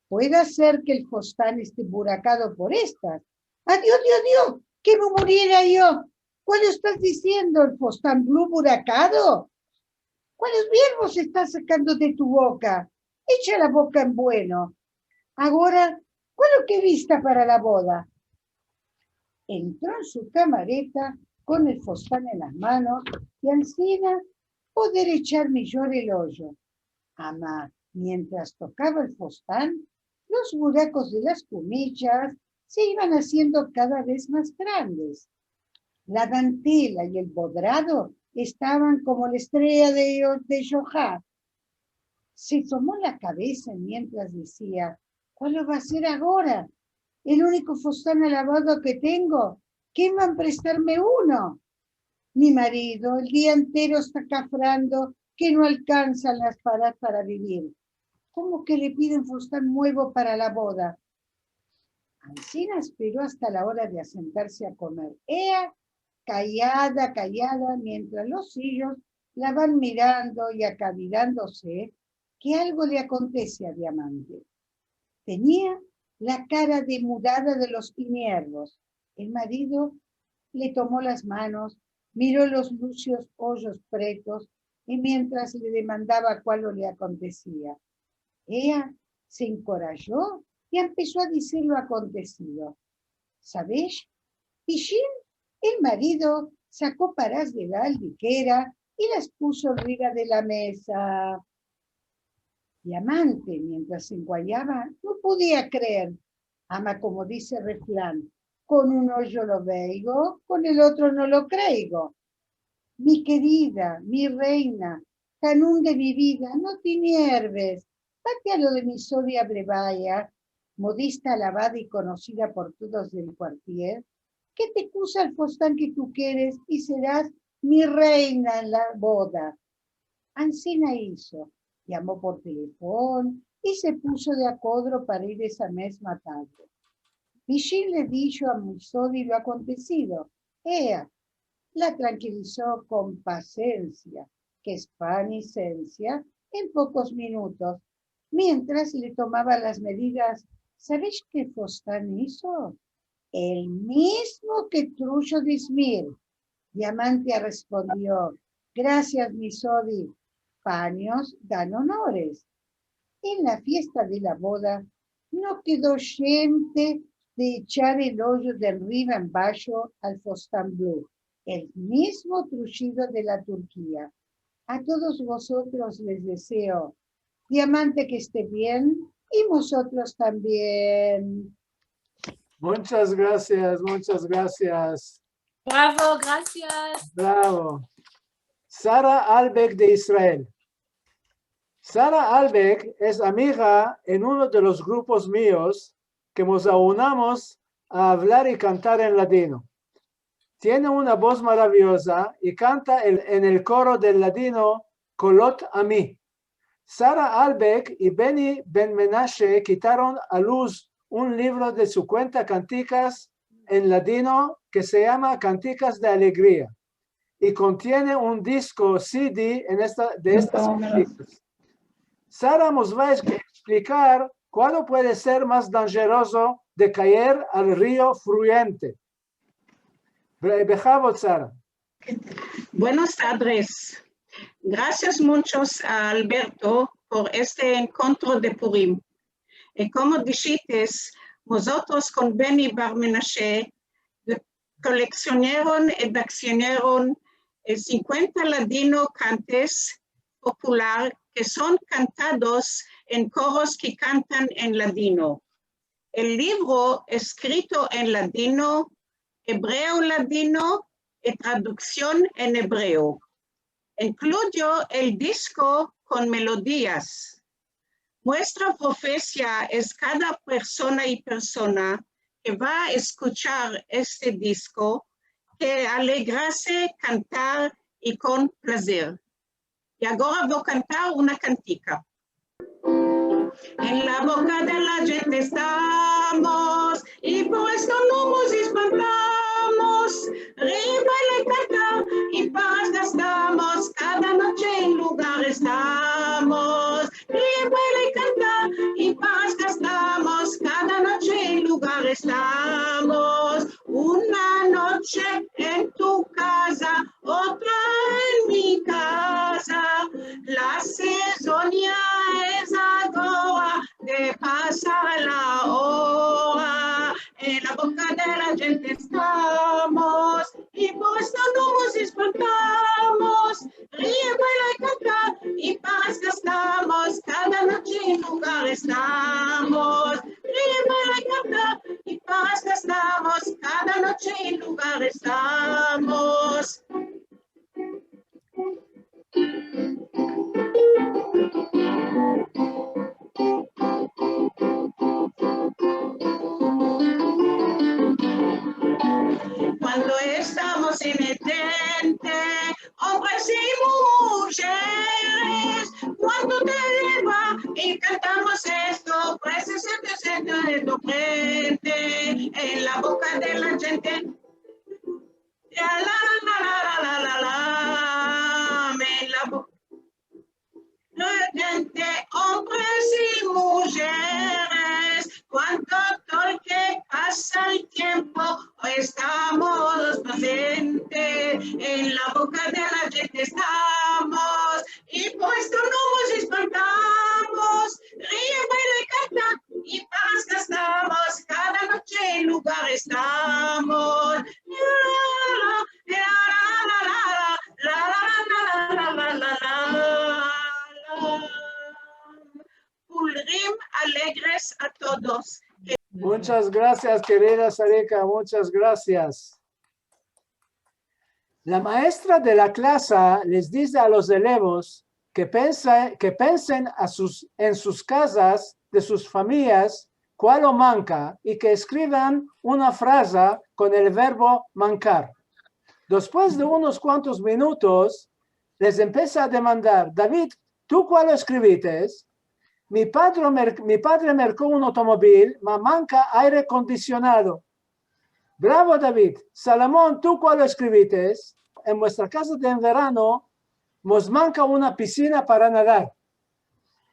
K: puede ser que el fostán esté buracado por estas. Adiós, Dios, que me muriera yo. ¿Cuál estás diciendo, el fostán blue buracado? ¿Cuáles verbos estás sacando de tu boca? Echa la boca en bueno. Ahora, ¿cuál es lo que vista para la boda? Entró en su camareta con el fostán en las manos y ansina poder echar mejor el hoyo. Amá, mientras tocaba el fostán, los buracos de las comillas se iban haciendo cada vez más grandes. La dantela y el bodrado estaban como la estrella de Johar. Se tomó la cabeza mientras decía, ¿cuál va a ser ahora? El único fostán alabado que tengo, ¿quién va a prestarme uno? Mi marido el día entero está cafrando que no alcanzan las paras para vivir. ¿Cómo que le piden fostán nuevo para la boda? Ansina esperó hasta la hora de asentarse a comer. Ea, callada, callada, mientras los sillos la van mirando y acavilándose que algo le acontece a Diamante. Tenía la cara demudada de los pinierros. El marido le tomó las manos, miró los lucios ojos pretos y mientras le demandaba cuál le acontecía. Ella se encorajó y empezó a decir lo acontecido. ¿Sabes? Pichín, el marido, sacó paras de la aldiquera y las puso arriba de la mesa. Diamante, mientras se enguayaba, no podía creer. Ama, como dice el refrán, con uno yo lo veigo, con el otro no lo creigo. Mi querida, mi reina, canún de mi vida, no te enerves. Vate a lo de mi Sodia Blevaya, modista alabada y conocida por todos del cuartier, que te cusa el fostán que tú quieres y serás mi reina en la boda. Ancina hizo, llamó por teléfono y se puso de acuerdo para ir esa misma tarde. Pichín le dijo a Musodi lo acontecido. Ella la tranquilizó con paciencia, que es panicencia, en pocos minutos, mientras le tomaba las medidas. ¿Sabéis qué fostán hizo? El mismo que Trullo de Smir. Diamante respondió, gracias, Misodi, paños dan honores. En la fiesta de la boda no quedó gente de echar el hoyo de arriba en bajo al fostán blue, el mismo trullido de la Turquía. A todos vosotros les deseo, Diamante, que esté bien y vosotros también.
A: Muchas gracias, muchas gracias.
E: Bravo, gracias.
A: Bravo. Sara Albeck de Israel. Sara Albeck es amiga en uno de los grupos míos que nos aunamos a hablar y cantar en ladino. Tiene una voz maravillosa y canta en el coro del ladino Kolot Ami. Sara Albeck y Benny Ben Menashe quitaron a luz un libro de su cuenta Canticas en ladino que se llama Canticas de Alegría y contiene un disco CD de estas canticas. Sara nos va a explicar cuándo puede ser más dangeroso de caer al río Fruyente. Sara.
L: Buenas tardes. Gracias muchos a Alberto por este encuentro de Purim. Y como dijiste, nosotros con Benny Bar Menashe coleccionaron y accionaron 50 ladino cantes popular que son cantados en coros que cantan en ladino. El libro escrito en ladino, hebreo ladino y traducción en hebreo. Incluyó el disco con melodías. Nuestra profecía es cada persona y persona que va a escuchar este disco, que alegrase cantar y con placer. Y ahora voy a cantar una cantica. En la boca de la gente estamos y por esto no nos espantamos. Ríe, baila y canta y paz gastamos. Cada noche en lugar estamos. Ríe, baila y canta y paz gastamos. Cada noche en lugar estamos. Una noche en tu casa, otra en mi casa. La cesonia es ahora de pasar la hora. En la boca de la gente estamos y por esto no nos espantamos. Ríe, baila y canta y paz gastamos. Cada noche en lugar estamos. Ríe, baila y canta y paz gastamos. Cada noche en lugar estamos. Cuando estamos en el tente, hombres y mujeres, cuando te lleva y cantamos esto, pues es el centro de tu frente, en la boca de la gente. Y a la gente, hombres y mujeres, cuánto que pasa el tiempo, estamos presentes, en la boca de la gente estamos, y pues no nos espantamos, ríe, baila y canta, y paz gastamos, cada noche en lugar estamos. Purim alegres a todos.
A: Muchas gracias, querida Sarika, muchas gracias. La maestra de la clase les dice a los elevos que piensen en sus casas, de sus familias, cuál lo manca, y que escriban una frase con el verbo mancar. Después de unos cuantos minutos, les empieza a demandar: David, ¿tú cuál lo escribiste? Mi padre mercó un automóvil, me manca aire acondicionado. Bravo, David. Salomón, ¿tú cuál lo escribiste? En nuestra casa de verano nos manca una piscina para nadar.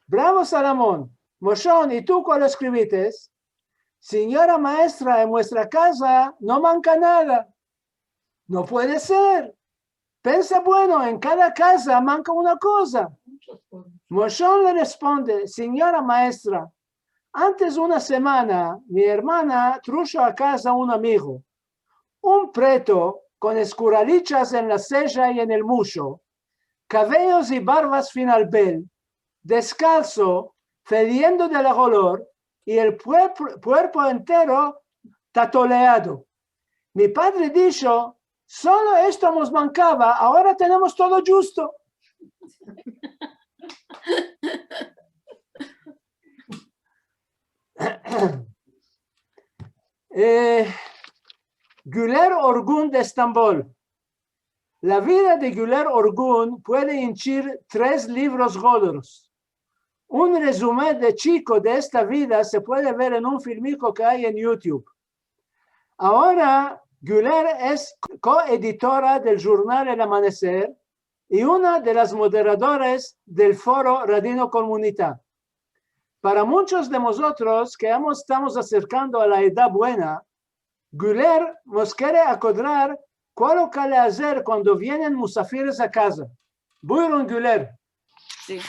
A: Bravo, Salomón. Moshón, ¿y tú cuál lo escribiste? Señora maestra, en nuestra casa no manca nada. No puede ser. Piensa, bueno, en cada casa manca una cosa. Moshón le responde: señora maestra, antes de una semana mi hermana trajo a casa un amigo, un preto con escuralichas en la ceja y en el muslo, cabellos y barbas finalbel, descalzo, fediendo del olor y el cuerpo entero tatoleado. Mi padre dijo: solo esto nos mancaba, ahora tenemos todo justo. Güler Orgun de Estambul. La vida de Güler Orgun puede hinchir 3 libros gordos. Un resumen de chico de esta vida se puede ver en un filmico que hay en YouTube. Ahora, Güler es coeditora del jornal El Amanecer y una de las moderadoras del foro Radino Comunità. Para muchos de nosotros que estamos acercando a la edad buena, Güler nos quiere acordar cuál hay que hacer cuando vienen musafires a casa. Buyurun Güler.
M: Sí,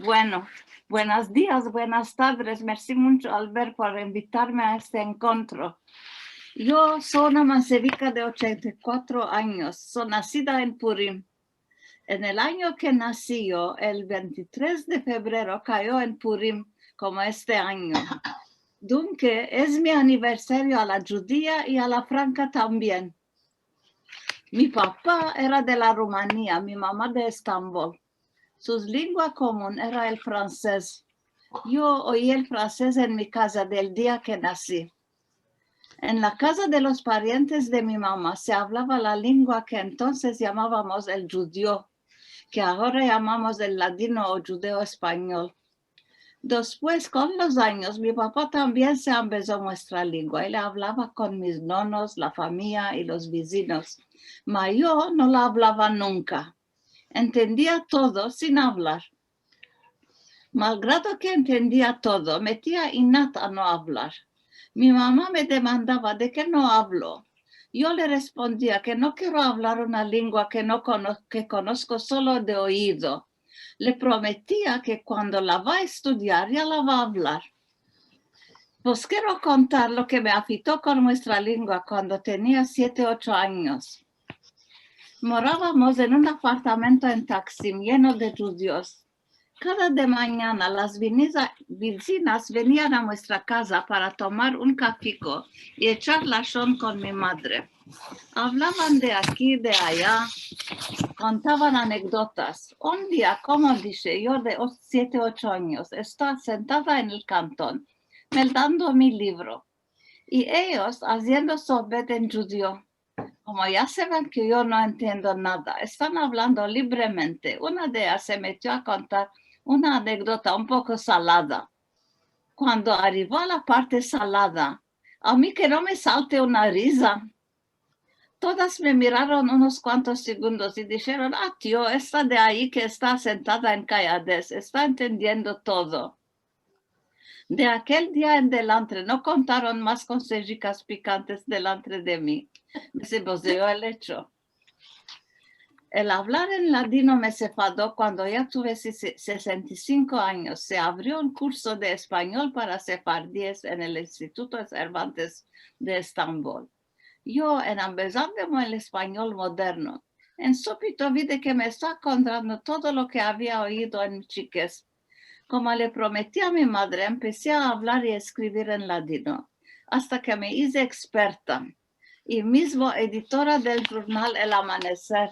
M: bueno, buenos días, buenas tardes. Merci mucho, Albert, por invitarme a este encuentro. Yo soy una masevica de 84 años, soy nacida en Purim. En el año que nací yo, el 23 de febrero, cayó en Purim como este año. Dunque, es mi aniversario a la judía y a la franca también. Mi papá era de la Rumanía, mi mamá de Estambul. Su lengua común era el francés. Yo oí el francés en mi casa del día que nací. En la casa de los parientes de mi mamá se hablaba la lengua que entonces llamábamos el judío, que ahora llamamos el ladino o judeo español. Después, con los años, mi papá también se empezó nuestra lengua. Él hablaba con mis nonos, la familia y los vecinos. Pero yo no la hablaba nunca. Entendía todo sin hablar. Malgrado que entendía todo, me metía innata a no hablar. Mi mamá me demandaba de que no hablo. Yo le respondía que no quiero hablar una lengua que conozco solo de oído. Le prometía que cuando la va a estudiar ya la va a hablar. Pues quiero contar lo que me afectó con nuestra lengua cuando tenía 7, 8 años. Morábamos en un apartamento en Taksim lleno de judíos. Cada de mañana las vecinas venían a nuestra casa para tomar un café y echar lashon con mi madre. Hablaban de aquí, de allá, contaban anécdotas. Un día, como dije, yo de 7, 8 años, estaba sentada en el cantón, meltando mi libro, y ellos haciendo sorbet en judío. Como ya saben que yo no entiendo nada, están hablando libremente. Una de ellas se metió a contar una anécdota un poco salada. Cuando arribó a la parte salada, a mí que no me salte una risa. Todas me miraron unos cuantos segundos y dijeron, tío, esta de ahí que está sentada en calladez, está entendiendo todo. De aquel día en adelante no contaron más consejos picantes delante de mí. Me simboseó el hecho. El hablar en ladino me enfadó cuando ya tuve 65 años. Se abrió un curso de español para sefardíes en el Instituto Cervantes de Estambul. Yo, empezando el español moderno, en súbito vi de que me está contando todo lo que había oído en mi chiquez. Como le prometí a mi madre, empecé a hablar y escribir en ladino, hasta que me hice experta y mismo editora del jornal El Amanecer,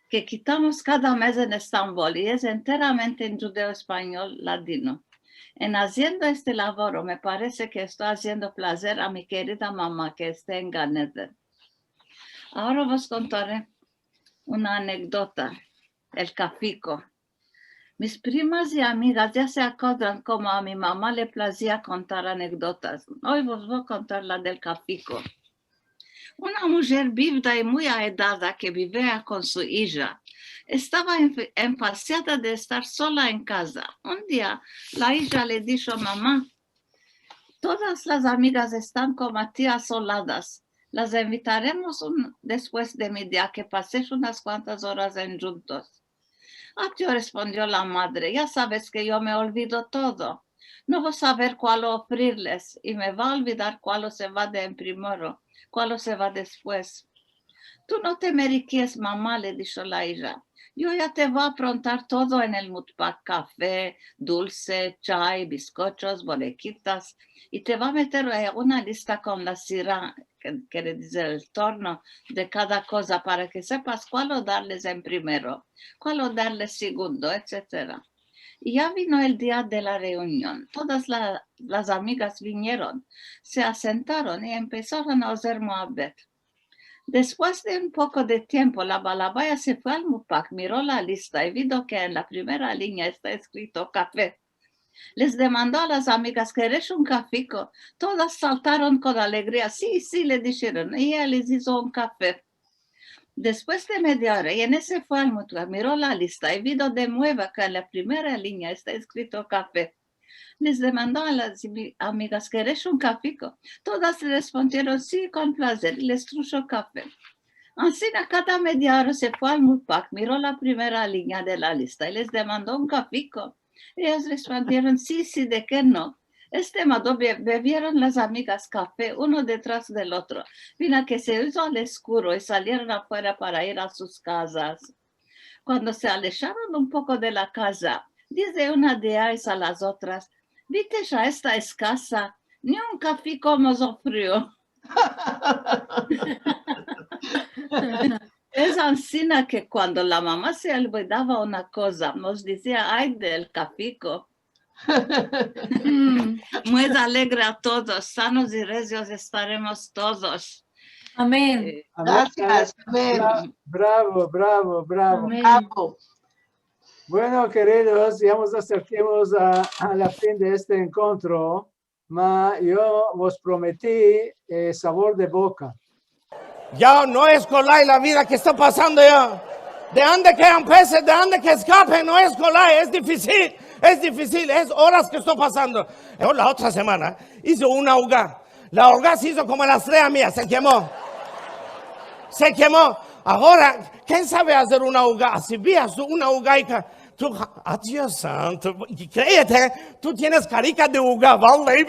M: que quitamos cada mes en Estambul y es enteramente en judeo-español ladino. En haciendo este labor, me parece que estoy haciendo placer a mi querida mamá que está en Gan Eden. Ahora os contaré una anécdota, el cafico. Mis primas y amigas ya se acuerdan como a mi mamá le placía contar anécdotas. Hoy os voy a contar la del cafico. Una mujer viuda y muy aedada que vivía con su hija estaba enfasiada de estar sola en casa. Un día la hija le dijo, mamá, todas las amigas están como a ti asoladas. Las invitaremos después de mi día que pases unas cuantas horas en juntos. Tío, respondió la madre, ya sabes que yo me olvido todo. No voy a saber cuál ofrecerles y me va a olvidar cuál se va de en primero, cuál se va después. Tú no te meriques, mamá, le dijo la hija. Yo ya te voy a aprontar todo en el mutpak, café, dulce, chai, bizcochos, bolequitas, y te va a meter una lista con la sira, que le dice el torno de cada cosa para que sepas cuál darles en primero, cuál darles segundo, etc. Y ya vino el día de la reunión. Todas las amigas vinieron, se asentaron y empezaron a hacer mohabet. Después de un poco de tiempo, la balabaya se fue al mutpak, miró la lista y vio que en la primera línea está escrito café. Les demandó a las amigas, ¿querés un cafico? Todas saltaron con alegría. Sí, sí, le dijeron. Y ella les hizo un café. Después de media hora, y en ese fue al mutpak, miró la lista y vio de nuevo que en la primera línea está escrito café. Les demandó a las amigas, ¿querés un cafico? Todas respondieron, sí, con placer, y les trujo café. Así, a cada media hora se fue al mutpak, miró la primera línea de la lista y les demandó un cafico. Ellas respondieron, sí, sí, ¿de qué no? Este modo bebieron las amigas café uno detrás del otro. Vino que se hizo al oscuro y salieron afuera para ir a sus casas. Cuando se alejaron un poco de la casa, dice una de ellas a las otras, ¿viste ya esta escasa? Ni un cafico nos ofreció. Es ansina que cuando la mamá se olvidaba una cosa, nos decía, ay, del cafico. Muy alegre a todos, sanos y regios estaremos todos.
E: Amén.
C: Gracias.
A: Bravo, bravo, bravo.
E: Amén.
C: Bravo.
A: Bueno, queridos, ya nos acerquemos a la fin de este encuentro. Yo os prometí sabor de boca.
B: Ya no es colay la vida que está pasando ya. De dónde quedan peces, de dónde que escapen, no es colay, es difícil, es horas que estoy pasando. Yo la otra semana hice una hogar. La hogar se hizo como las 3 mías, se quemó. Se quemó. Ahora, ¿quién sabe hacer una hogar? Si vías una hogaica, tú, Dios santo, créete, tú tienes carica de hogar, ¿vale?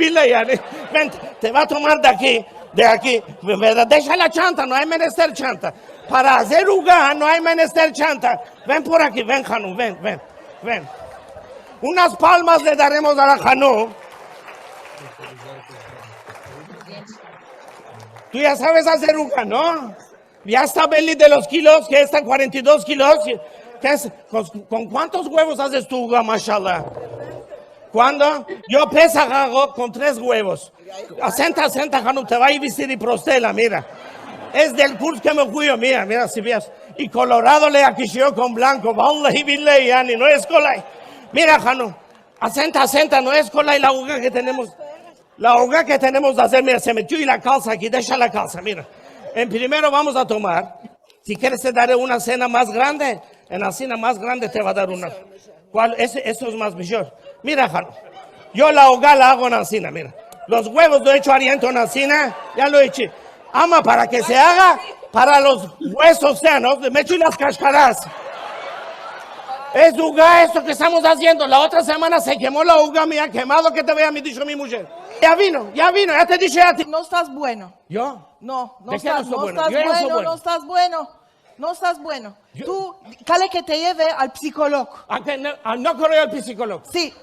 B: Ven, te va a tomar de aquí. Deja la chanta, no hay menester chanta. Para hacer hogar no hay menester chanta. Ven por aquí, ven, Hanú, ven. Unas palmas le daremos a la Hanú. Tú ya sabes hacer hogar, ¿no? Ya está Beli de los kilos, que están 42 kilos. ¿Qué es? ¿Con cuántos huevos haces tú hogar, mashallah? ¿Cuándo? Yo hago con 3 huevos. Senta, Hanú, te va a ir vestir y prostela, mira. Es del curso que me fui yo, mira, si ves. Y colorado le aquillo con blanco. Wallahi billahi, yani, no es colay. Mira, Hanú, asenta, no es colay la hogar que tenemos. La hoga que tenemos que hacer, mira, se metió y la calza aquí, deja la calza, mira. En primero vamos a tomar, si quieres te daré una cena más grande, en la cena más grande te va a dar una. ¿Cuál? Eso es más mejor. Mira, Jano, yo la hoga la hago en la cena, mira. Los huevos lo he hecho ariento en la cena, ya lo he hecho. Ama para que se haga, para los huesos sean, ¿no? Me echo y las cascaras. Es uga esto que estamos haciendo. La otra semana se quemó la uga mía, quemado que te vea, me dicho mi mujer. Ya vino, ya te dije a ti.
N: No estás bueno.
B: ¿Yo?
N: No, no
B: ¿De qué
N: estás,
B: no soy bueno?
N: estás
B: Yo ya soy
N: bueno,
B: bueno.
N: no estás bueno. No estás bueno. Tú, cale que te lleve al psicólogo.
B: No corrió al psicólogo.
N: Sí,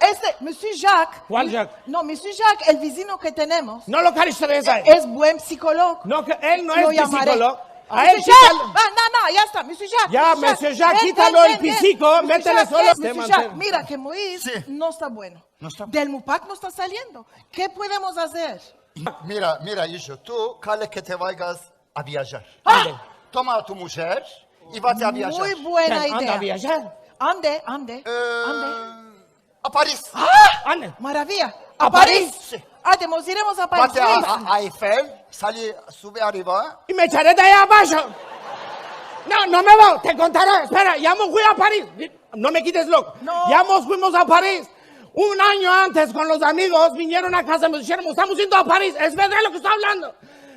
N: Monsieur Jacques.
B: ¿Cuál Jacques?
N: No, Monsieur Jacques, el vecino que tenemos.
B: No lo caracteriza ahí.
N: Es buen psicólogo.
B: No, que él no
N: Lo
B: es
N: llamaré.
B: psicólogo. A
N: Monsieur
B: él
N: Jacques,
B: quítalo.
N: no, ya está, Monsieur Jacques.
B: Ya, Monsieur Jacques,
N: ven,
B: quítalo
N: ven,
B: el
N: ven,
B: psico,
N: ven.
B: métele
N: Monsieur
B: solo.
N: Jacques,
B: Te
N: Monsieur
B: mantengo.
N: Jacques, mira que Moisés no está bueno.
O: No está.
N: Del MUPAC no está saliendo. ¿Qué podemos hacer?
O: Mira, hijo, tú, cale que te vayas a viajar.
N: ¡Ah!
O: Toma a tu mujer y vete a viajar.
N: Muy buena
B: ¿Anda
N: idea.
B: a viajar?
N: Ande.
O: A París.
N: ¡Ah!
B: Ande.
N: Maravilla.
B: ¿A París?
O: Sí.
N: Nos iremos a París.
O: Vete a Eiffel, sube arriba.
B: Y me echaré de ahí abajo. No me voy, te contaré. Espera, ya me fui a París. No me quites loco.
N: No.
B: Ya nos fuimos a París. Un año antes con los amigos vinieron a casa y me dijeron, estamos yendo a París. Es verdad lo que estoy hablando.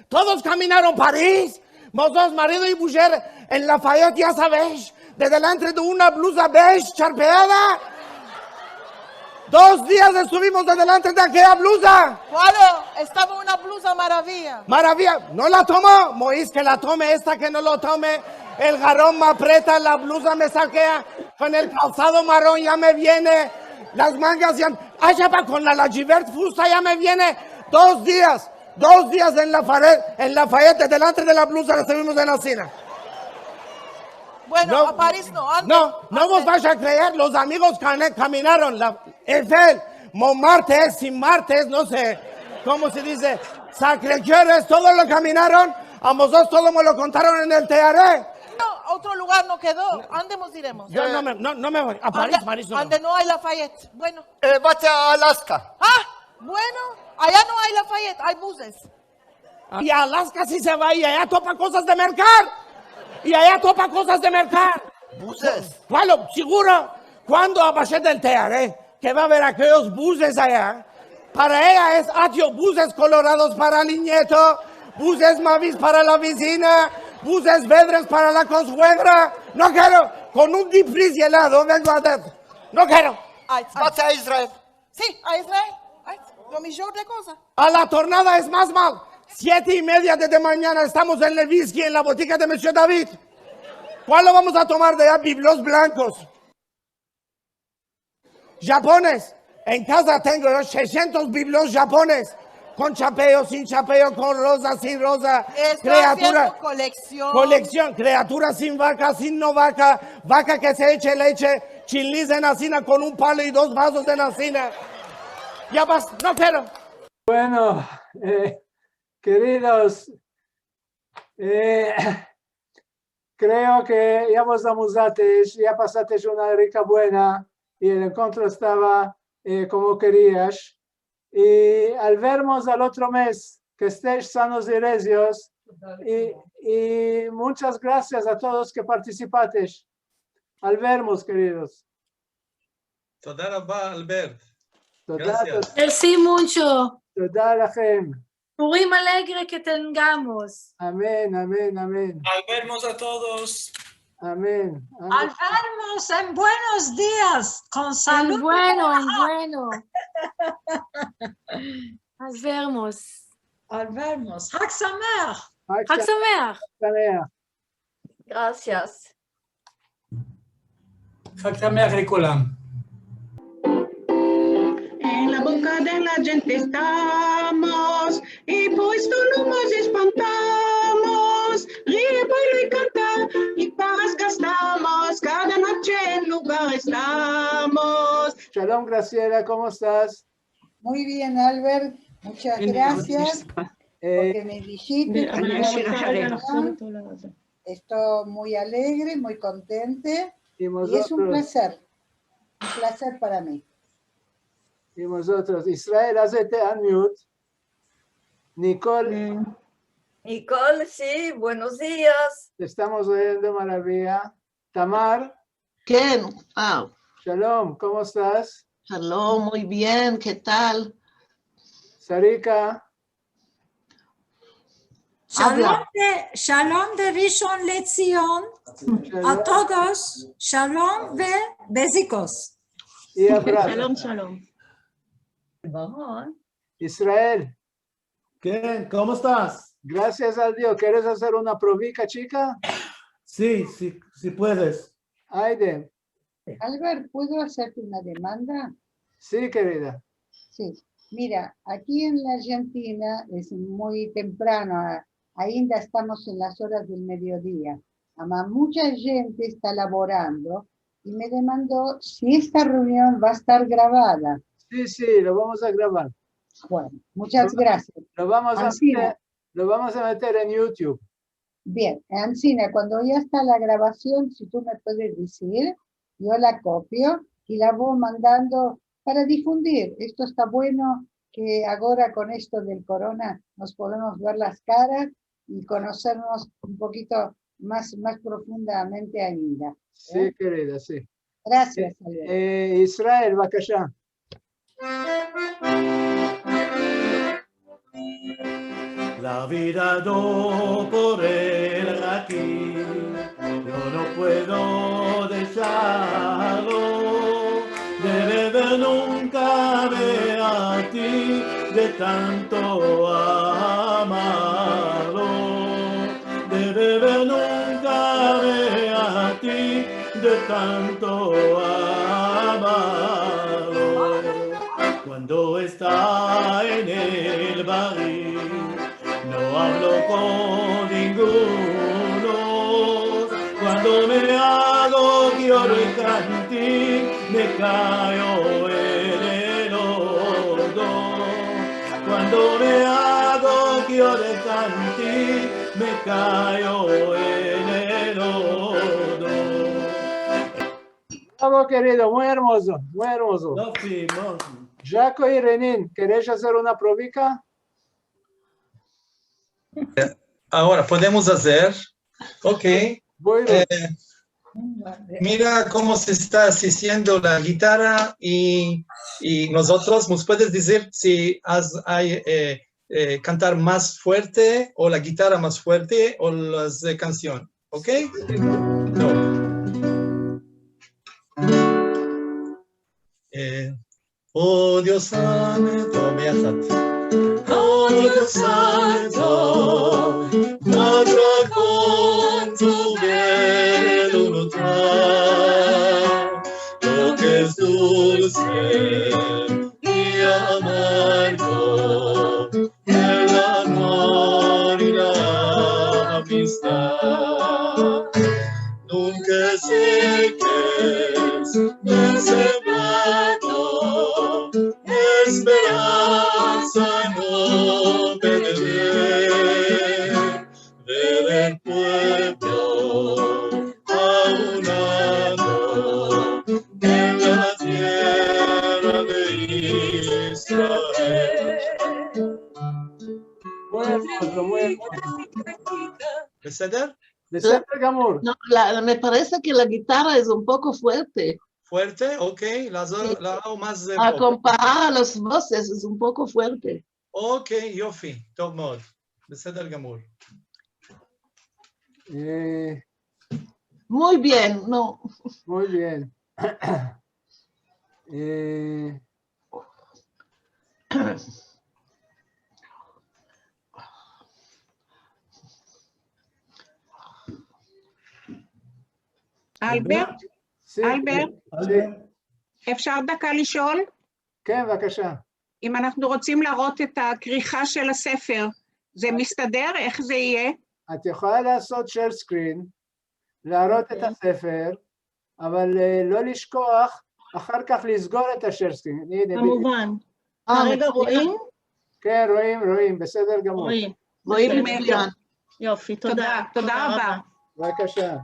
B: Todos caminaron París. Vos dos, marido y mujer, en Lafayette, ya sabéis, de delante de una blusa beige charpeada. 2 días estuvimos de delante de aquella blusa.
N: ¿Cuál? Estaba una blusa maravilla.
B: Maravilla, no la tomó. Moisés, que la tome, esta que no lo tome. El garrón me aprieta, la blusa me saquea. Con el calzado marrón ya me viene. Las mangas ya... Allá va con la Givert Fusta ya me viene. 2 días. 2 días en Lafayette, delante de la blusa, estuvimos en la cena.
N: Bueno, a París no.
B: No vos vais a creer, los amigos caminaron. Eiffel, Montmartre, Saint-Martes, no sé cómo se dice. Sacré-Cœur, todos lo caminaron. A vosotros todos me lo contaron en el TRE.
N: No, otro lugar no quedó. Andemos iremos.
B: Yo no me voy. A París, París no.
N: Ande no hay Lafayette. Bueno.
O: Vete a Alaska.
N: Bueno, allá no hay Lafayette, hay buses.
B: Y a Alaska sí se va y allá topa cosas de mercar. Y allá topa cosas de mercar.
O: ¿Buses?
B: Bueno, seguro, cuando abajé del TRE, que va a haber aquellos buses allá, para ella es buses colorados para el nieto, buses mavis para la vecina, buses verdes para la consuegra. No quiero, con un deep freeze helado vengo a hacer. No quiero.
O: Vete a Israel.
N: Sí, a Israel. Lo mejor de cosas.
B: A la tornada es más mal. 7:30 de mañana estamos en el whisky en la botica de Monsieur David. ¿Cuál lo vamos a tomar de allá? Biblos blancos. Japones. En casa tengo 600 biblos japones. Con chapeo, sin chapeo, con rosa, sin rosa.
N: Criatura. Colección.
B: Criatura sin vaca, sin no vaca. Vaca que se eche leche. Chilis de nacina con un palo y 2 vasos de nacina. Ya vas, no quiero.
A: Bueno, queridos, creo que ya vos amusasteis, ya pasasteis una rica buena y el encuentro estaba como querías. Y al vernos al otro mes, que estéis sanos y regios, y muchas gracias a todos que participasteis. Al vernos, queridos.
F: Toda rabá, Albert.
A: Gracias.
E: Merci mucho.
A: Toda לכם.
E: Purim alegre que tengamos.
A: Amén, amén, amén.
I: Al vernos a todos.
A: Amén.
J: Al vernos en buenos días, con salud.
E: En bueno. Al vernos.
J: Al vernos. Hag Sameach.
E: Hag Sameach.
H: Gracias.
I: Hag Sameach לכולם.
L: En la boca de la gente estamos y pues no nos espantamos. Ríe, baila y canta y paz gastamos. Cada noche en lugar estamos.
A: Shalom, Graciela, ¿cómo estás?
K: Muy bien, Albert. Muchas gracias porque me dijiste. Estoy muy alegre, muy contente y es un placer para mí.
A: Y vosotros, Israel, hazte unmute. Nicole,
H: Nicole, sí, buenos días.
A: te estamos oyendo maravilla. Tamar,
C: כן,
A: shalom, ¿cómo estás?
C: שלום, muy bien, ¿qué tal?
A: Sarika,
J: Shalom de Rishon LeZion a todos. Shalom ve besicos.
A: y abrazo.
L: שלום, שלום.
A: Israel,
D: כן, ¿cómo estás?
A: gracias al Dios. ¿Quieres hacer una probica, chica?
D: Sí, sí, sí puedes.
A: Aide,
K: Albert, ¿puedo hacerte una demanda?
A: sí, querida.
K: Sí. Mira, aquí en la Argentina es muy temprano, ainda estamos en las horas del mediodía. Ama mucha gente está laborando y me demandó si esta reunión va a estar grabada.
A: Sí, sí, lo vamos a grabar.
K: Bueno, muchas gracias.
A: Lo vamos
K: Ancina,
A: a meter en YouTube.
K: bien, Ancina, cuando ya está la grabación, si tú me puedes decir, yo la copio y la voy mandando para difundir. Esto está bueno, que ahora con esto del corona nos podemos ver las caras y conocernos un poquito más profundamente ainda.
A: Sí, querida, sí.
K: Gracias, Albert.
A: Israel, bacallá.
D: La vida no por él aquí, yo no puedo dejarlo, de beber nunca ve a ti, de tanto amarlo, de beber nunca ve a ti, de tanto amarlo, cuando está en el barril. No hablo con ninguno, cuando me hago Giorcanti, me caigo en el lodo. Cuando me hago Giorcanti, me caigo en el lodo.
A: Bravo, querido, muy hermoso, muy hermoso.
D: Yoffi,
A: Jaco y Renin, ¿queréis hacer una probica?
F: Ahora, podemos hacer. Ok. Mira cómo se está haciendo la guitarra y nosotros, ¿nos puedes decir si hay cantar más fuerte o la guitarra más fuerte o las canción? ¿Ok? Oh Dios santo, mi oh Dios santo, nada con tu bien lutar, lo que es dulce y amargo, el amor y la amistad. Nunca sé qué es sembrado, esperanza no perder, ver el pueblo aunado en la tierra de Israel.
A: Muy hermoso, muy hermoso.
F: ¿Beseder?
A: Beseder Gamur.
C: No, me parece que la guitarra es un poco fuerte.
F: ¿Fuerte? Ok, la hago más de
C: A comparar a las voces es un poco fuerte.
F: Ok, יופי, טוב מאוד. בסדר גמור.
C: Muy bien, no.
A: Muy bien.
L: אלברט?
A: Sí,
L: אלברט?
A: sí.
L: אפשר דקה לשאול?
A: כן, בבקשה.
L: אם אנחנו רוצים להראות את הכריכה של הספר, זה מסתדר? איך זה יהיה?
A: את יכולה לעשות share screen, להראות את הספר, אבל לא לשכוח אחר כך לסגור את ה-share screen.
L: כמובן. כרגע רואים?
A: כן, רואים, בסדר גמור.
L: רואים מצוין. יופי, תודה. תודה רבה.
A: בבקשה.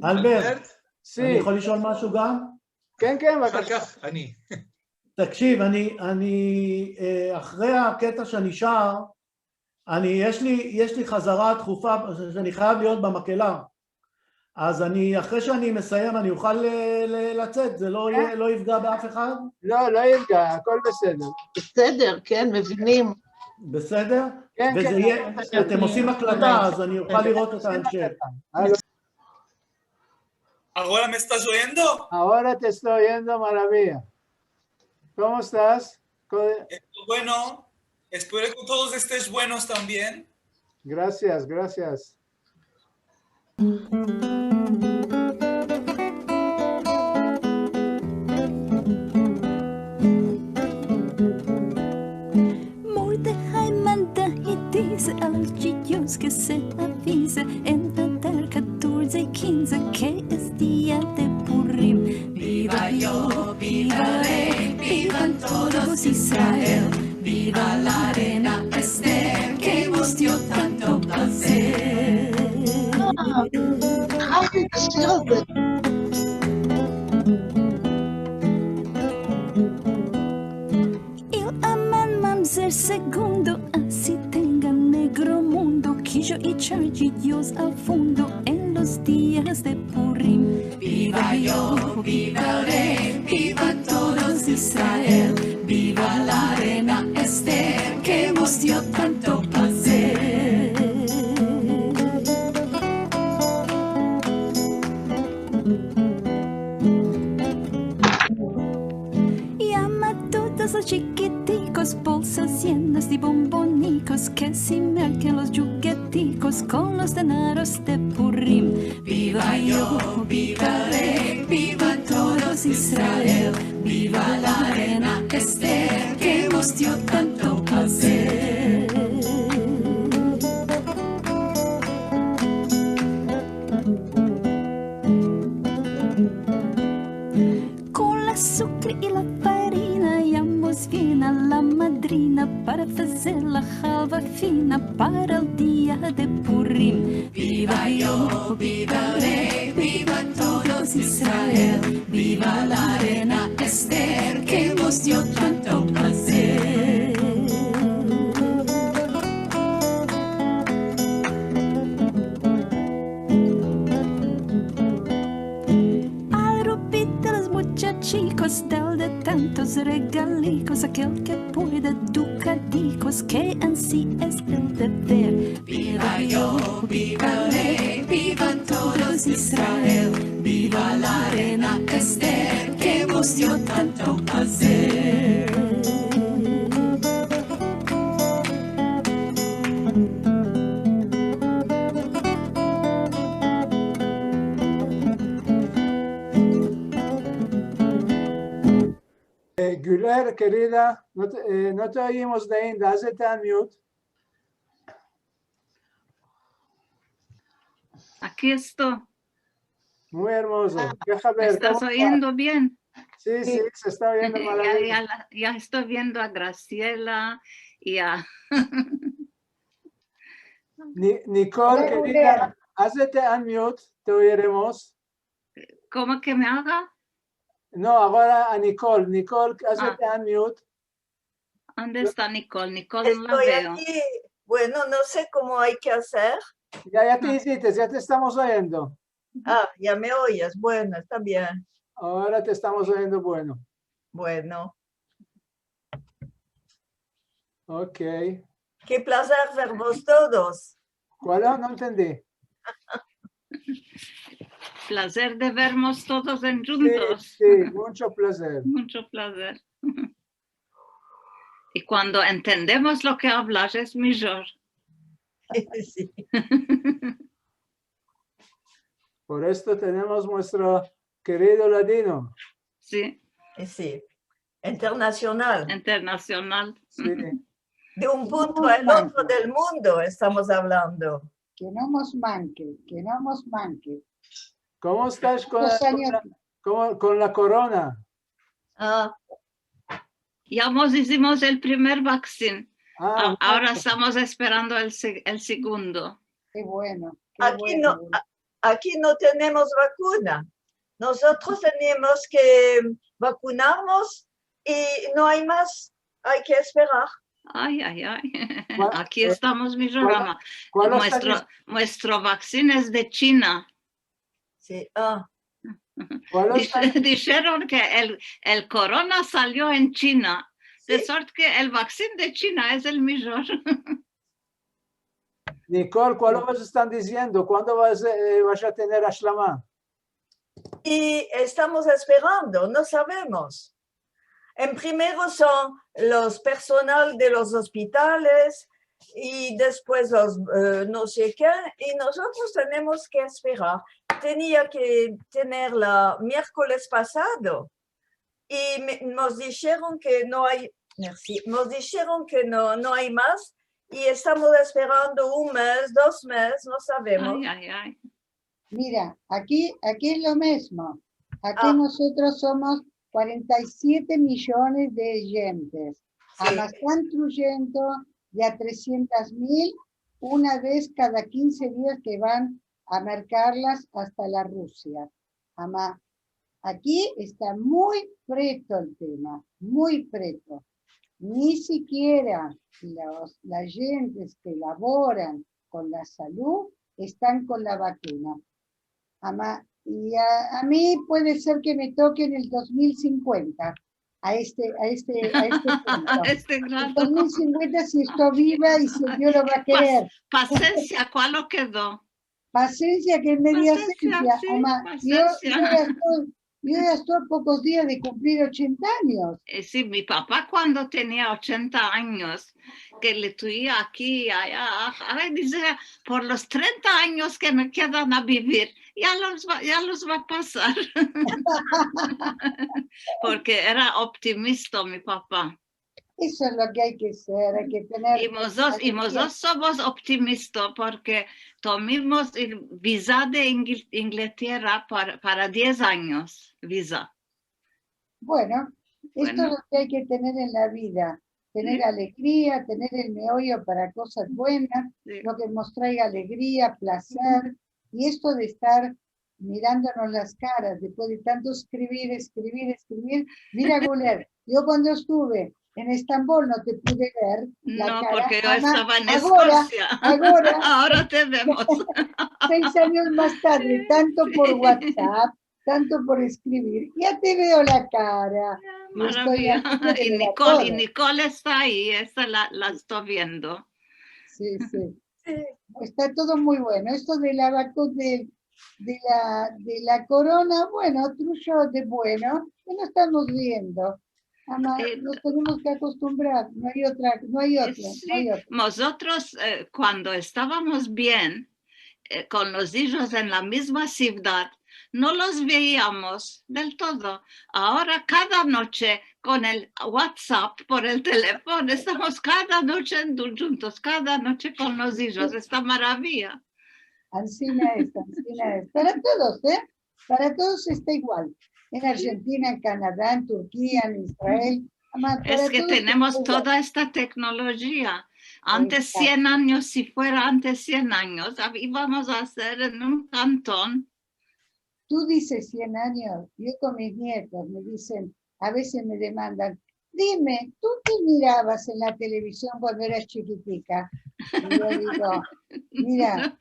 D: אלברט,
A: Sí.
D: אני יכול לשאול משהו גם?
A: כן,
F: אחר
A: בבקשה.
F: כך, אני.
D: תקשיב, אני אחרי הקטע שאני שר, יש לי חזרה דחופה שאני חייב להיות במקהלה. אז אחרי שאני מסיים, אני אוכל לצאת, זה לא יפגע באף אחד?
A: לא, לא יפגע, הכל בסדר.
C: בסדר, כן, מבינים.
D: בסדר?
A: כן,
D: וזה
A: כן.
D: יהיה, אתם עושים הקלטה, אז אני אוכל לראות את ההמשך.
I: ¿Ahora me estás oyendo?
A: Ahora te estoy oyendo maravilla. ¿Cómo estás?
I: Bueno, espero que todos estéis buenos también.
A: Gracias, gracias.
P: Mordechai manda y dice a los chillos que se avise en Adar 14 y 15 que es día de Purim. Viva yo, viva rey, vivan todos Israel, viva la reina Esther que nos dio tanto placer. Il aman mamzer segundo, así tenga negro mundo, que yo echar Dios al fondo en los días de Purim. Viva yo, viva el rey, viva todos Israel, viva la reina Esther que nos dio tanto placer. Llama a todos los chiquiticos, bolsas llenas de bombonicos, que se merquen los jugueticos con los denaros de Purim. Viva yo, viva el rey, viva todos Israel, viva la reina Esther que nos dio tanto placer. Con la azúcar y la farina llamamos bien a la madrina para hacer la jalva fina para el día de Purim. Viva yo, viva el rey, viva todos Israel, viva la reina Esther que nos dio tanto placer. Al grupito los muchachicos del de tantos regalicos, aquel que puede ducaticos, que así es el deber. Viva yo, viva el rey, viva todos Israel, viva la reina Esther que nos dio tanto placer.
A: Güler, querida, no te oímos de Inda, hazte unmute.
M: Aquí estoy.
A: Muy hermoso. Deja
M: ¿Me
A: ver.
M: estás
A: ¿cómo
M: oyendo
A: está?
M: bien?
A: Sí, sí, se está oyendo maravilloso.
M: Ya estoy viendo a Graciela y a...
A: Nicole, querida, hazte unmute, te oiremos.
M: ¿Cómo que me haga?
A: No, ahora a Nicole. Nicole, hazte unmute.
M: ¿Dónde está Nicole? Nicole no la
H: Estoy
M: veo.
H: aquí. Bueno, no sé cómo hay que hacer.
A: Ya te hiciste, ya te estamos oyendo.
H: Ah, ya me oyes. Bueno, está bien.
A: Ahora te estamos oyendo bueno.
H: Bueno.
A: Ok.
H: Qué placer vervos todos.
A: ¿Cuál? No entendí.
M: Placer de vernos todos juntos.
A: Sí, mucho placer.
M: Mucho placer. Y cuando entendemos lo que hablas es mejor.
H: Sí.
A: Por esto tenemos nuestro querido ladino.
M: Sí.
H: Sí. Internacional.
M: Internacional.
A: Sí.
H: De un punto al otro del mundo estamos hablando.
K: Que no nos manque, que no nos manque.
A: ¿Cómo estás con la corona?
M: Ya hicimos el primer vaccín. Ahora
K: bueno.
M: estamos esperando el segundo.
K: Qué bueno.
H: Aquí no tenemos vacuna. Nosotros tenemos que vacunarnos y no hay más. Hay que esperar.
M: Ay, ay, ay.
A: ¿Cuál-
M: Aquí estamos, mi programa.
A: cuál está
M: Nuestro vaccino es de China.
H: Sí.
A: ¿Cuál está-
M: Dijeron que el corona salió en China, de suerte que el vaccino de China es el mejor.
A: Nicole, ¿cuál os están diciendo? ¿Cuándo vas a tener Ashlama?
H: Y estamos esperando, no sabemos. En primero son los personal de los hospitales y después los no sé qué, y nosotros tenemos que esperar. Tenía que tenerla miércoles pasado y nos dijeron que no hay, nos dijeron que no hay más y estamos esperando un mes, 2 meses, no sabemos.
M: Ay, ay, ay.
K: Mira, aquí es lo mismo. Aquí nosotros somos 47 millones de oyentes. Además, están truyendo ya 300.000 una vez cada 15 días que van a marcarlas hasta la Rusia. Además, aquí está muy preto el tema, muy preto. Ni siquiera las gentes que laboran con la salud están con la vacuna. Y a mí puede ser que me toque en el 2050, a este punto. En 2050 si estoy viva y si Dios lo va a querer.
M: Paciencia, ¿cuál lo quedó?
K: Paciencia, que es media ciencia.
M: sí,
K: Yo ya estoy a pocos días de cumplir 80 años.
M: Sí, mi papá cuando tenía 80 años, que le tuía aquí, allá, ahora dice, por los 30 años que me quedan a vivir, ya los va a pasar. Porque era optimista mi papá.
K: Eso es lo que hay que ser, hay que tener...
M: Y nosotros somos optimistas porque tomamos el visa de Inglaterra para 10 años, visa.
K: Bueno, esto es lo que hay que tener en la vida, tener alegría, tener el meollo para cosas buenas, lo que nos traiga alegría, placer, y esto de estar mirándonos las caras, después de tanto escribir. Mira, Guler, yo cuando estuve en Estambul no te pude ver la
M: no,
K: cara.
M: porque yo estaba en
K: Ahora,
M: Escocia.
K: ahora
M: te vemos.
K: 6 años más tarde, tanto por WhatsApp, tanto por escribir, ya te veo la cara. Y estoy
M: Maravilla.
K: aquí de
M: Y
K: ver a
M: Nicole,
K: todos.
M: Nicole está ahí, esta la estoy viendo.
K: Sí. Está todo muy bueno. Esto de la vacuna de la corona, bueno, trucho de bueno, que no estamos viendo. Además, nos tenemos que acostumbrar, no hay otra.
M: Nosotros cuando estábamos bien, con los hijos en la misma ciudad, no los veíamos del todo. Ahora cada noche con el WhatsApp por el teléfono, estamos cada noche juntos, cada noche con los hijos, esta maravilla.
K: Ancina es. Para todos, Para todos está igual. En Argentina, en Canadá, en Turquía, en Israel.
M: Es que tenemos toda esta tecnología. Antes 100 años, si fuera antes 100 años, íbamos a hacer en un cantón.
K: Tú dices 100 años, yo con mis nietos me dicen, a veces me demandan, dime, ¿tú qué mirabas en la televisión cuando eras chiquitica? Y yo digo, mira,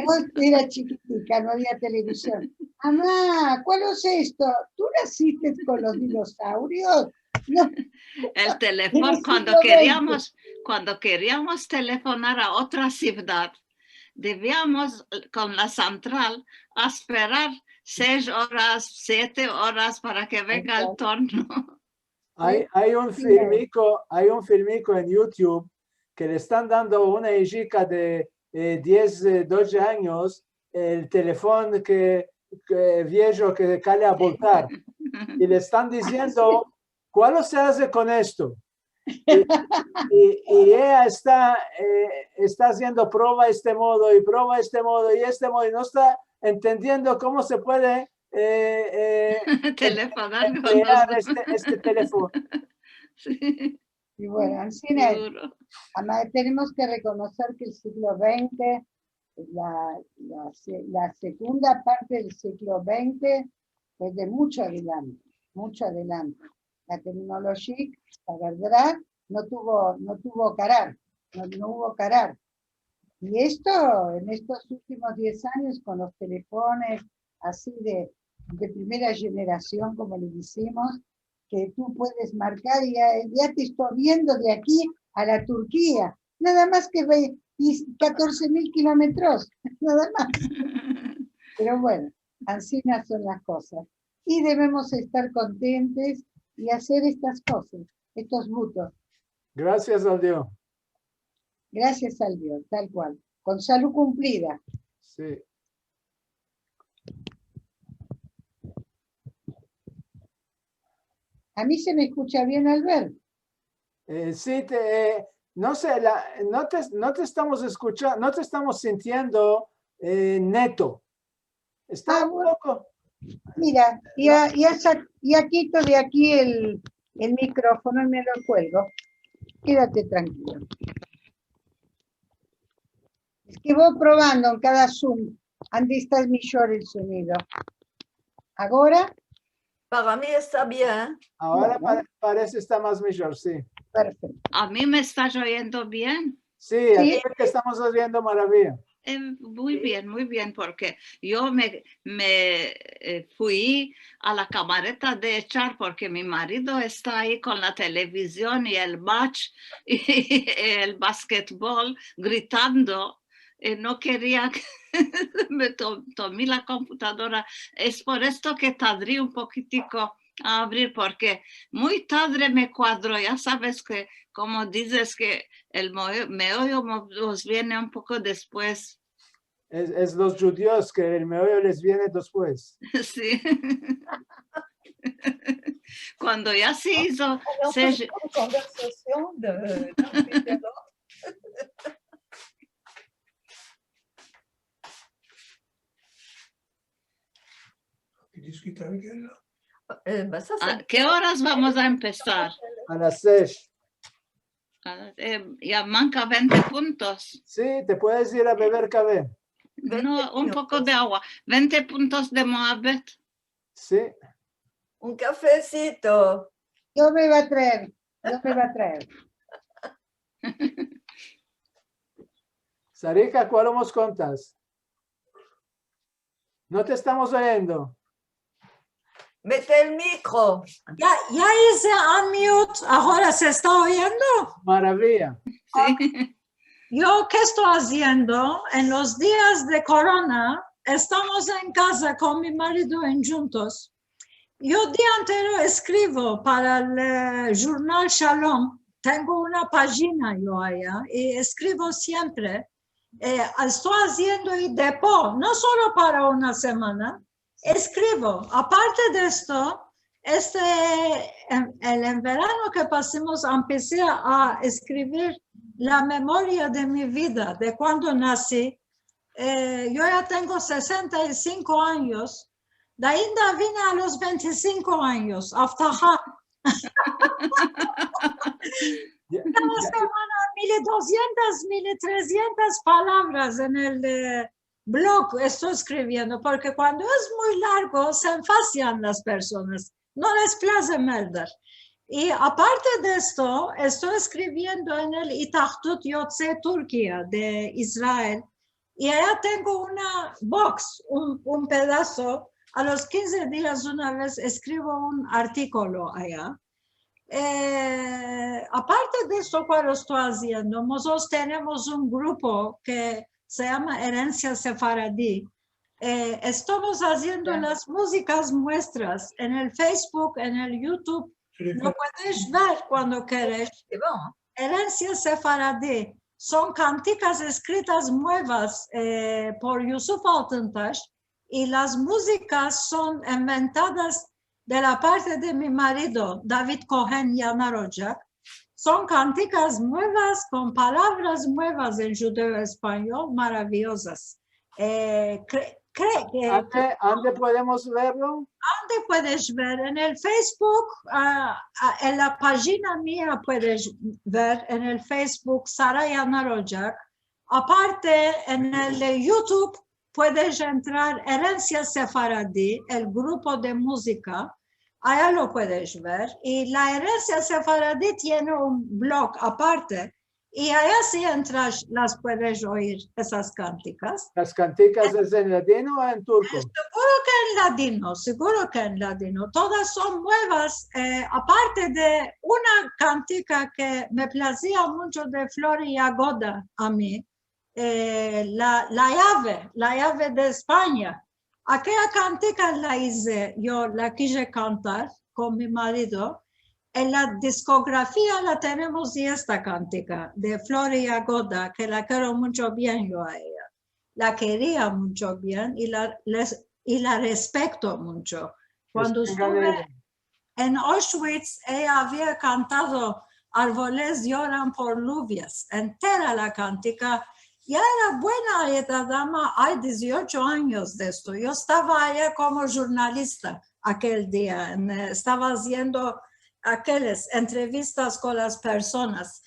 K: cuando yo era chiquitica no había televisión. Mamá, ¿cuál es esto? ¿Tú naciste con los dinosaurios? No.
M: El teléfono, cuando queríamos telefonar a otra ciudad, debíamos con la central esperar 6 horas, 7 horas para que venga el turno.
A: Hay un filmico en YouTube que le están dando a una hija de 10, 12 años el teléfono que viejo que cale a voltar y le están diciendo ¿cuál se hace con esto? Y ella está haciendo prueba este modo y y no está entendiendo cómo se puede
M: telefonar
A: este teléfono.
M: Sí.
K: Y bueno, Ancina, además tenemos que reconocer que el siglo XX, la segunda parte del siglo XX fue de mucho adelante. La tecnología, la verdad, no tuvo carar, no hubo carar. Y esto, en estos últimos 10 años, con los telefones así de primera generación, como le decimos, que tú puedes marcar y ya te estoy viendo de aquí a la Turquía, nada más que 14.000 kilómetros, nada más. Pero bueno, así son las cosas. Y debemos estar contentos y hacer estas cosas, estos votos.
A: Gracias al Dios.
K: Gracias al Dios, tal cual. Con salud cumplida.
A: Sí.
K: A mí se me escucha bien, Albert.
A: Sí, no sé, no te estamos escuchando, no te estamos sintiendo neto. Está un poco.
K: Mira, ya quito de aquí el micrófono y me lo cuelgo. Quédate tranquilo. Es que voy probando en cada Zoom. Antes está mejor el sonido. ¿Ahora?
H: Para mí está bien.
A: Ahora parece estar más mejor, sí.
K: Perfecto.
M: ¿A mí me estás oyendo bien?
A: Sí, aquí que estamos oyendo maravilla.
M: Muy bien, porque yo me fui a la camareta de echar porque mi marido está ahí con la televisión y el match y el basquetbol gritando. No quería que me tomé la computadora. Es por esto que tardé un poquitico a abrir, porque muy tarde me cuadro. Ya sabes que, como dices, que el meollo nos viene un poco después.
A: Es los judíos que el meollo les viene después.
M: Sí. Cuando ya se hizo...
H: Conversación de
M: ¿A qué horas vamos a empezar?
A: A las 6.
M: Ya manca 20 puntos.
A: Sí, te puedes ir a beber café.
M: No, un poco de agua. 20 puntos de Moabet.
A: Sí.
H: Un cafecito.
K: Yo me va a traer.
A: Sarika, ¿cuál nos contas? No te estamos oyendo.
H: Mete el micro.
J: Ya hice unmute, ahora se está oyendo.
A: Maravilla.
J: Sí. Yo, ¿qué estoy haciendo? En los días de corona, estamos en casa con mi marido juntos. Yo día entero escribo para el Journal Shalom. Tengo una página yo allá y escribo siempre. Estoy haciendo y depot, no solo para una semana. Escribo. Aparte de esto, en verano que pasamos, empecé a escribir la memoria de mi vida, de cuando nací. Yo ya tengo 65 años. De ahí vine a los 25 años. Aftaha. Cada semana 1.200, 1.300 palabras en el blog estoy escribiendo, porque cuando es muy largo se enfacian las personas, no les place merder. Y aparte de esto, estoy escribiendo en el Itahdut Yotze Turquía de Israel, y allá tengo una box, un pedazo. A los 15 días una vez escribo un artículo allá. Aparte de esto, cuando estoy haciendo, nosotros tenemos un grupo que se llama Herencia Sefaradí. Estamos haciendo las músicas muestras en el Facebook, en el YouTube. Lo puedes ver cuando quieres. Herencia Sefaradí. Son canticas escritas nuevas por Yusuf Altıntaş. Y las músicas son inventadas de la parte de mi marido, David Cohen Yanar Ocak. Son canticas nuevas con palabras nuevas en judeo español maravillosas. ¿Dónde
A: podemos verlo?
J: ¿Dónde puedes ver? En el Facebook, en la página mía puedes ver, en el Facebook, Sara Yanar Ocak. Aparte, en el YouTube, puedes entrar Herencia Sefaradí, el grupo de música. allá lo puedes ver. Y la herencia sefaradí tiene un blog aparte. Y allá sí entras, las puedes oír, esas cánticas.
A: ¿Las canticas es en ladino o en turco?
J: Seguro que en ladino. Todas son nuevas, aparte de una cántica que me placía mucho de Flor y Agoda a mí, la llave de España. Aquella cántica la hice, yo la quise cantar con mi marido. En la discografía la tenemos y esta cántica de Flor y Agoda, que la quiero mucho bien yo a ella. La quería mucho bien y la respeto mucho. Cuando estuve en Auschwitz, ella había cantado Árboles lloran por lluvias, entera la cántica. Ya era buena esta dama, hay 18 años de esto. Yo estaba allá como jornalista aquel día, estaba haciendo aquellas entrevistas con las personas.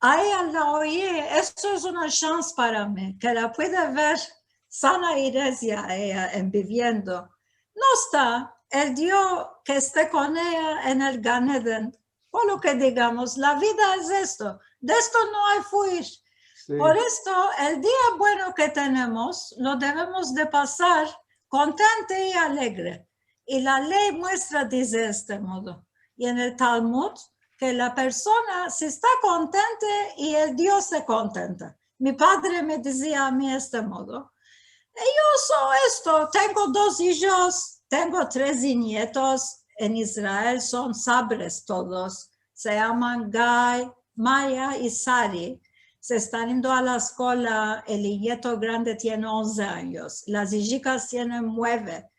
J: A ella la oí, esto es una chance para mí, que la puede ver sana y recia ella en viviendo. No está, el Dios que esté con ella en el Gan Eden, o lo que digamos, la vida es esto, de esto no hay fuir. Sí. Por esto, el día bueno que tenemos, lo debemos de pasar contente y alegre. Y la ley muestra, dice este modo. Y en el Talmud, que la persona si está contente y el Dios se contenta. Mi padre me decía a mí este modo. Yo soy esto, tengo 2 hijos, tengo 3 nietos. En Israel son sabres todos. Se llaman Guy, Maya y Sari. Se están yendo a la escuela. El nieto grande tiene 11 años. Las hijas tienen 9.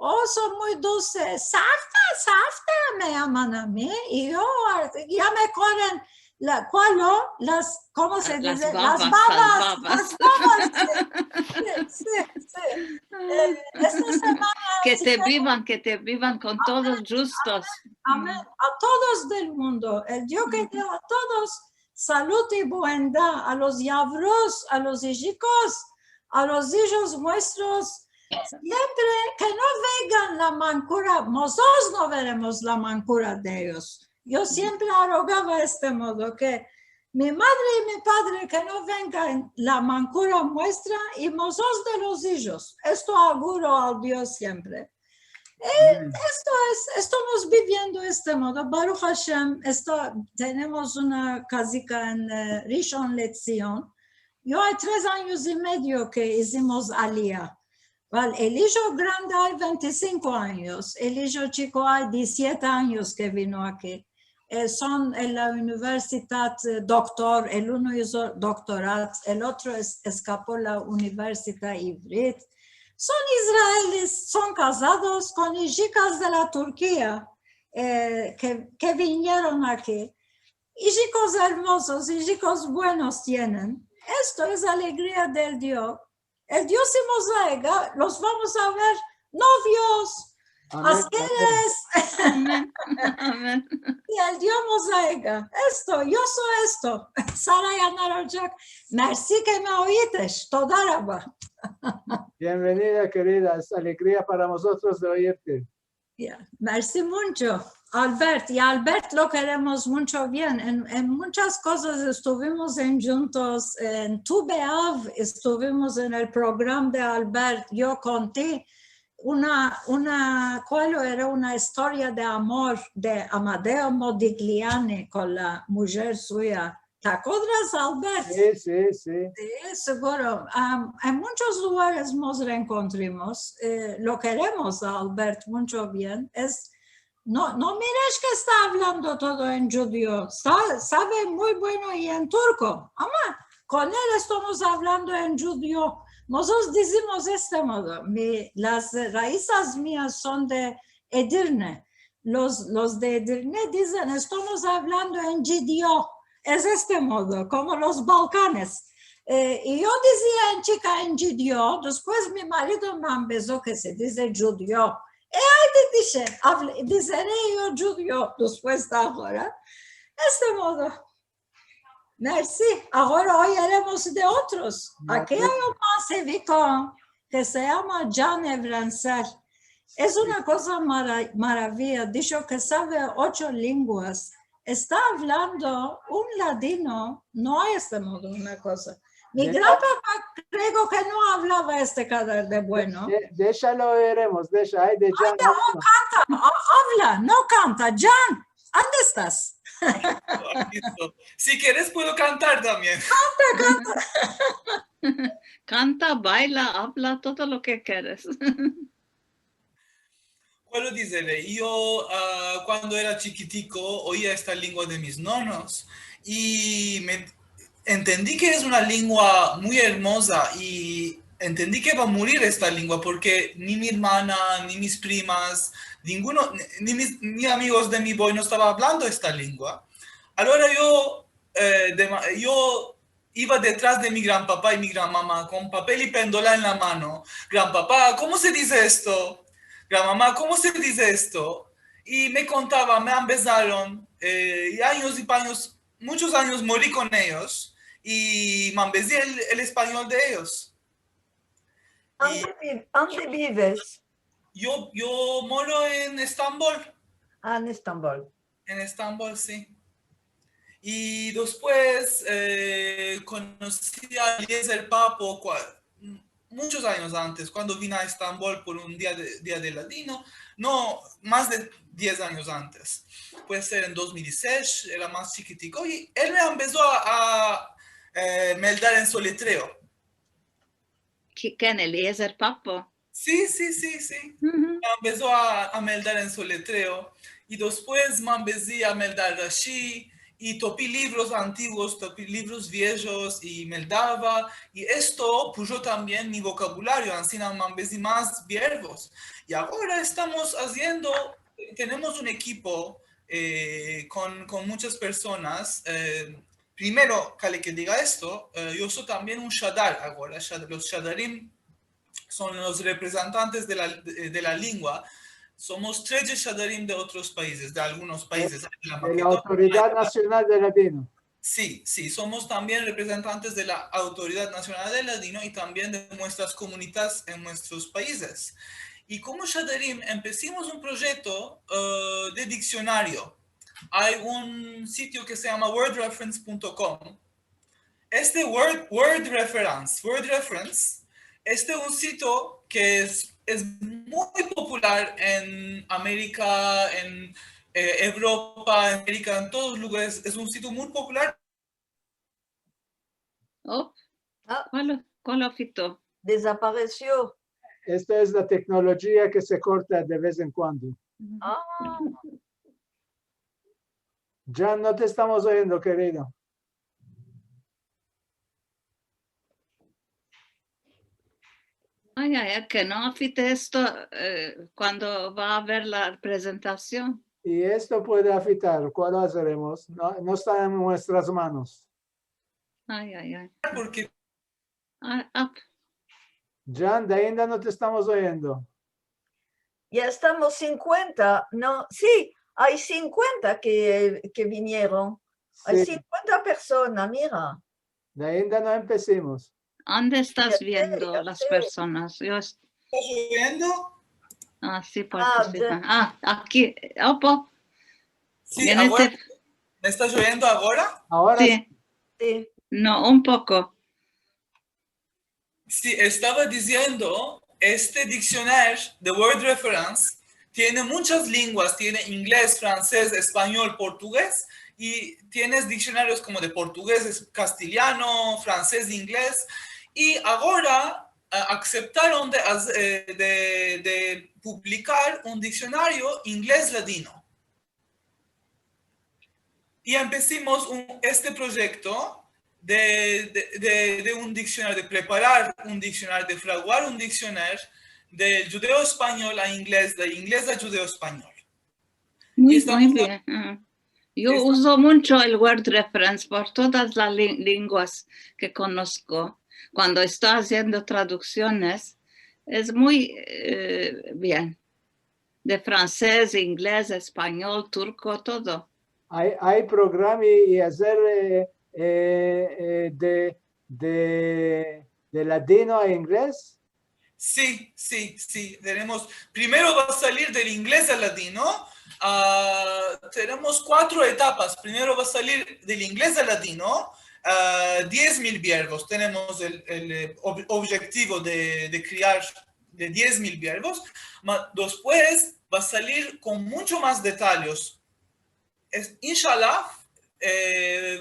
J: Oh, son muy dulces. Safta, me llaman a mí. Y yo, ya me corren, ¿cómo se dice? Las babas. Sí. Esta semana...
M: Que te vivan con todos justos.
J: Amén. A todos del mundo. El Dios que dio a todos salud y bondad. A los yavros, a los hijos, a los hijos nuestros. Siempre que no vengan la mancura, nosotros no veremos la mancura de ellos. Yo siempre arrogaba este modo, que mi madre y mi padre que no vengan la mancura nuestra y nosotros de los hijos. Esto auguro al Dios siempre. Estamos viviendo este modo. Baruch Hashem, tenemos una casica en Rishon LeZion. Yo hay 3 años y medio que hicimos aliyah. El hijo grande hay 25 años, el hijo chico hay 17 años que vino aquí. Son en la universidad doctor, el uno hizo doctorado, el otro escapó a la universidad Ivrit. Son israelíes, son casados con hijas de la Turquía que vinieron aquí. Hijos hermosos, hijos buenos tienen. Esto es alegría del Dios. El Dios y mosaica, los vamos a ver novios, así es.
M: Amén. Amén.
J: Y el Dios mosaica, yo soy esto. Sara Yanarojak, merci que me oíste, toda raba.
A: Bienvenida, querida, es alegría para nosotros de oírte.
J: Merci mucho, Albert. Y Albert lo queremos mucho bien. En muchas cosas estuvimos juntos. En Tu B'Av estuvimos en el programa de Albert. Yo conté ¿cuál era una historia de amor de Amadeo Modigliani con la mujer suya. ¿Te acuerdas, Albert?
A: Sí.
J: Sí, seguro. En muchos lugares nos reencontramos. Lo queremos, Albert, mucho bien. No mires que está hablando todo en judío. Sabe muy bueno y en turco. Con él estamos hablando en judío. Nosotros decimos de este modo. Las raíces mías son de Edirne. Los de Edirne dicen, estamos hablando en judío. Es este modo, como los Balcanes. Y yo decía en chica en judío, después mi marido me empezó que se dice judío. Y ahí dice yo judío después de ahora. Este modo. Merci. Ahora oiremos de otros. Aquí hay un masivico que se llama Jan Evrancel. Es una cosa maravilla. Dicho que sabe 8 lenguas. Está hablando un ladino, no es de modo una cosa. Mi gran papá creo que no hablaba este cara de bueno.
A: Déjalo veremos, deja, ay, de Jan.
J: No canta, habla, no canta. Jan, ¿dónde estás?
I: Si quieres puedo cantar también.
J: Canta.
M: Canta, baila, habla, todo lo que quieres.
I: Puedo decirle, yo cuando era chiquitico oía esta lengua de mis nonos y entendí que es una lengua muy hermosa y entendí que va a morir esta lengua porque ni mi hermana, ni mis primas, ninguno, ni amigos de mi boy no estaba hablando esta lengua. Ahora yo iba detrás de mi gran papá y mi gran mamá con papel y péndola en la mano. Gran papá, ¿cómo se dice esto? Gran mamá, ¿cómo se dice esto? Y me contaba, me empezaron, y años y años, muchos años morí con ellos y me empecé el español de ellos.
H: ¿Dónde vives?
I: Yo moro en Estambul.
H: Ah, en Estambul.
I: En Estambul, sí. Y después conocí a Eliezer Papo muchos años antes, cuando vine a Estambul por un día de ladino, no, más de 10 años antes. Puede ser en 2016, era más chiquitico, y él me empezó a meldar en su letreo.
M: ¿Quién? Eliezer Papo?
I: Sí. Me empezó a meldar en su letreo, y después me empecé a meldar Rashi, y topí libros antiguos, topí libros viejos y meldaba, y esto puso también mi vocabulario, así me empecé más verbos. Y ahora tenemos un equipo con muchas personas. Primero, que diga esto, yo soy también un shadar ahora. Los shadarim son los representantes de la lengua. Somos 13 shadarim de otros países, de algunos países.
A: De la Autoridad Nacional del Ladino.
I: Sí, somos también representantes de la Autoridad Nacional del Ladino y también de nuestras comunidades en nuestros países. Y como shadarim empezamos un proyecto de diccionario. Hay un sitio que se llama wordreference.com. Este Word Reference, este es un sitio que es muy popular en América, en Europa, en América, en todos lugares. Es un sitio muy popular.
M: ¿Cuál sitio?
H: Desapareció.
A: Esta es la tecnología que se corta de vez en cuando. Ya no te estamos oyendo, querido.
M: Que no afite esto cuando va a ver la presentación.
A: Y esto puede afitar. ¿Cuál haremos? No está en nuestras manos.
I: Porque
A: Jan, de ainda no te estamos oyendo.
H: Ya estamos 50, no, sí, hay 50 que vinieron. Sí. Hay 50 personas, mira.
A: De ainda no empecemos.
M: ¿Dónde estás viendo las personas?
I: ¿Estás viendo?
M: Sí, participan. Aquí, Opo.
I: Sí, ahora, ¿me estás oyendo ahora?
A: Ahora
H: sí.
M: No, un poco.
I: Sí, estaba diciendo, este diccionario de Word Reference tiene muchas lenguas, tiene inglés, francés, español, portugués, y tienes diccionarios como de portugués, castellano, francés, inglés, y ahora aceptaron de publicar un diccionario inglés ladino. Y empezamos este proyecto de un diccionario, de preparar un diccionario, de fraguar un diccionario del judeo español a inglés, de inglés a judeo español.
M: Muy bien. Yo uso mucho el Word Reference por todas las lenguas que conozco. Cuando estoy haciendo traducciones, es muy bien. De francés, inglés, español, turco, todo.
A: Hay programa y hacer de ladino a inglés.
I: Sí. Primero va a salir del inglés al ladino. Tenemos 4 etapas. Primero va a salir del inglés al ladino. 10.000 verbos. Tenemos el objetivo de crear de 10.000 verbos. Después va a salir con mucho más detalles. Inshallah,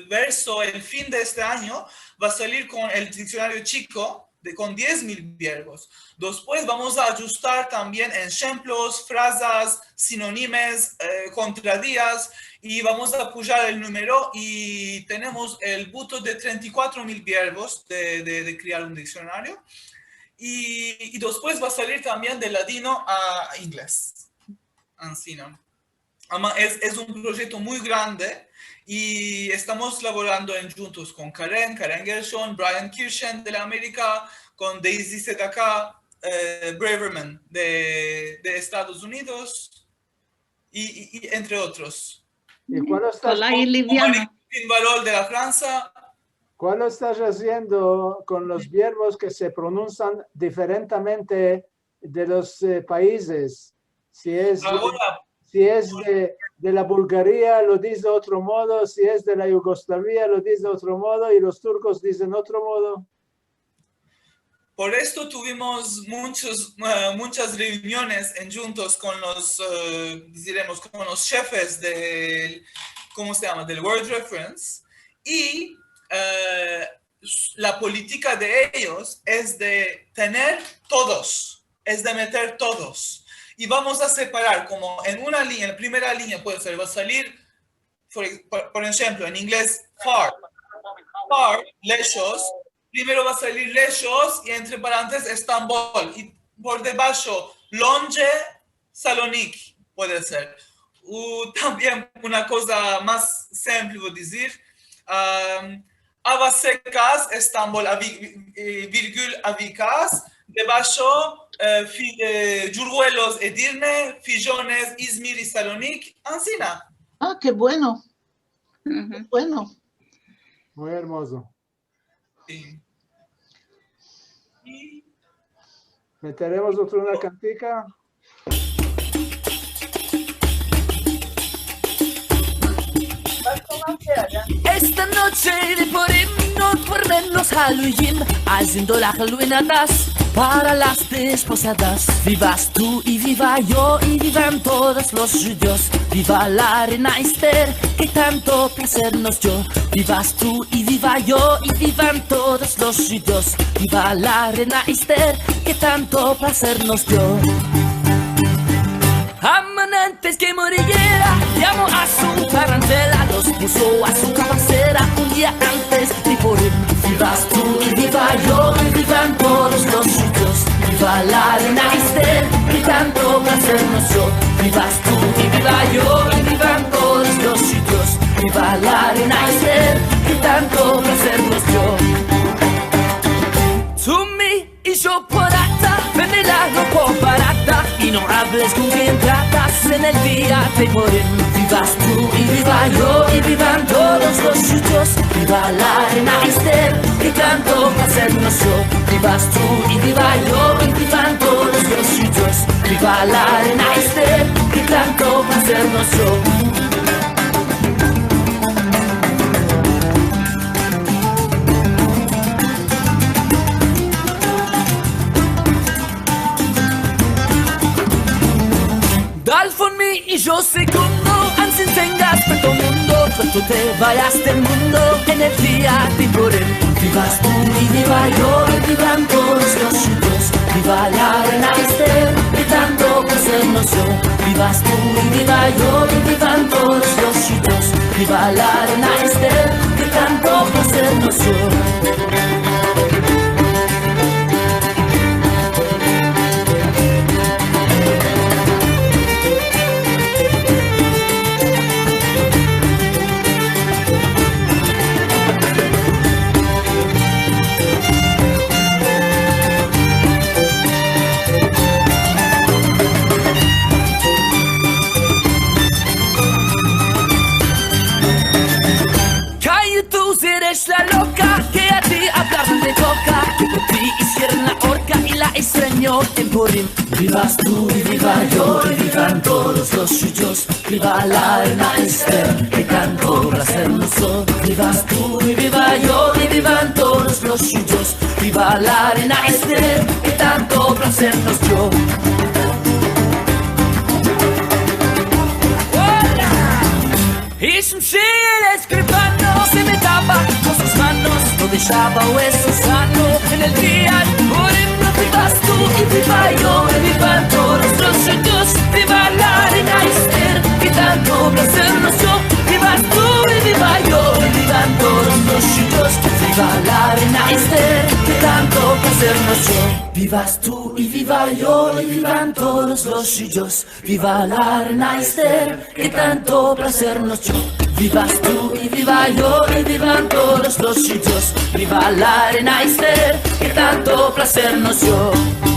I: verso el fin de este año, va a salir con el diccionario chico con 10.000 verbos. Después vamos a ajustar también ejemplos, frases, sinónimos, contradías, y vamos a apoyar el número y tenemos el buto de 34.000 verbos de crear un diccionario. Y después va a salir también de ladino a inglés. Así, ¿no? Es un proyecto muy grande y estamos laborando juntos con Karen Gershon, Brian Kirschen de la América, con Daisy Sedaka Braverman de Estados Unidos y entre otros.
A: ¿Y cuál estás
I: Valol de la Francia?
A: ¿Cuál estás haciendo con los verbos que se pronuncian diferentemente de los países? Si es de la Bulgaria, lo dice de otro modo. Si es de la Yugoslavia, lo dice de otro modo. Y los turcos dicen otro modo.
I: Por esto tuvimos muchas reuniones juntos con los, diremos, con los jefes del, ¿cómo se llama?, del Word Reference. Y la política de ellos es de tener todos, es de meter todos. Y vamos a separar, como en una línea, en la primera línea puede ser, va a salir, por ejemplo, en inglés, far, lejos. Primero va a salir lejos y entre paréntesis Estambul. Y por debajo, longe, Saloniki, puede ser. También una cosa más simple, voy a decir, Avasecas, Estambul, virgül Avikas, debajo, Yurguelos, Edirne, Fijones, Izmir y Saloniki, Ancina.
C: Qué bueno. Qué bueno.
A: Muy hermoso.
I: Sí.
A: ¿Meteremos una cantica?
P: Esta noche de Purim no duermen los Halloween, haciendo la Halloweenadas para las desposadas. Vivas tú y viva yo y vivan todos los judíos. Viva la reina Esther, que tanto placer nos dio. Vivas tú y viva yo y vivan todos los judíos. Viva la reina Esther, que tanto placer nos dio. Aman antes que moriera, llamó a su tarantela, los puso a su cabecera un día antes de Purim. Vivas tú y viva yo y vivan todos los suyos. Viva la reina Esther, que tanto placer nos dio. Vivas tú y viva yo y vivan todos los suyos. Viva la reina Esther, que tanto placer nos dio. Tú me y yo por acá, ven milagro comparata. Y no hables con quien tratas en el día de morir. Vivas tú y viva yo y vivan todos los suyos. Viva la reina Esther, que tanto placer nos dio. Vivas tú y viva yo y vivan todos los suyos. Viva la reina Esther, que tanto placer nos dio. Dal von mí y yo segundo, ansí tengas para todo mundo, cuando te vayas del mundo en el día de Purim. Vivas tú y viva yo y vivan todos los suyos. Viva la reina Esther, que tanto placer nos dio. Vivas tú y viva yo y vivan todos los suyos. Viva la reina Esther, que tanto placer nos dio. Eres la loca que a ti habla
Q: y Señor en Purim. Vivas tú y viva yo y vivan todos los suyos. Viva la reina Esther, que tanto placer nos dio. Vivas tú y viva yo y vivan todos los suyos. Viva la reina Esther, que tanto placer nos dio. Y Shimshai el escribano se me tapa con sus manos, no dejaba hueso sano en el día. Por ejemplo, vivas tú y viva yo y vivan todos los suyos. Viva la reina Esther, que tanto placer nos dio. Vivas tú y viva yo y vivan todos los suyos. Viva la reina Esther, que tanto placer nos dio. Vivas tú y viva yo y vivan todos los suyos. Viva la reina Esther, que tanto placer nos dio. Vivas tú y viva yo y vivan todos los suyos. Viva la reina Esther, que tanto placer nos dio.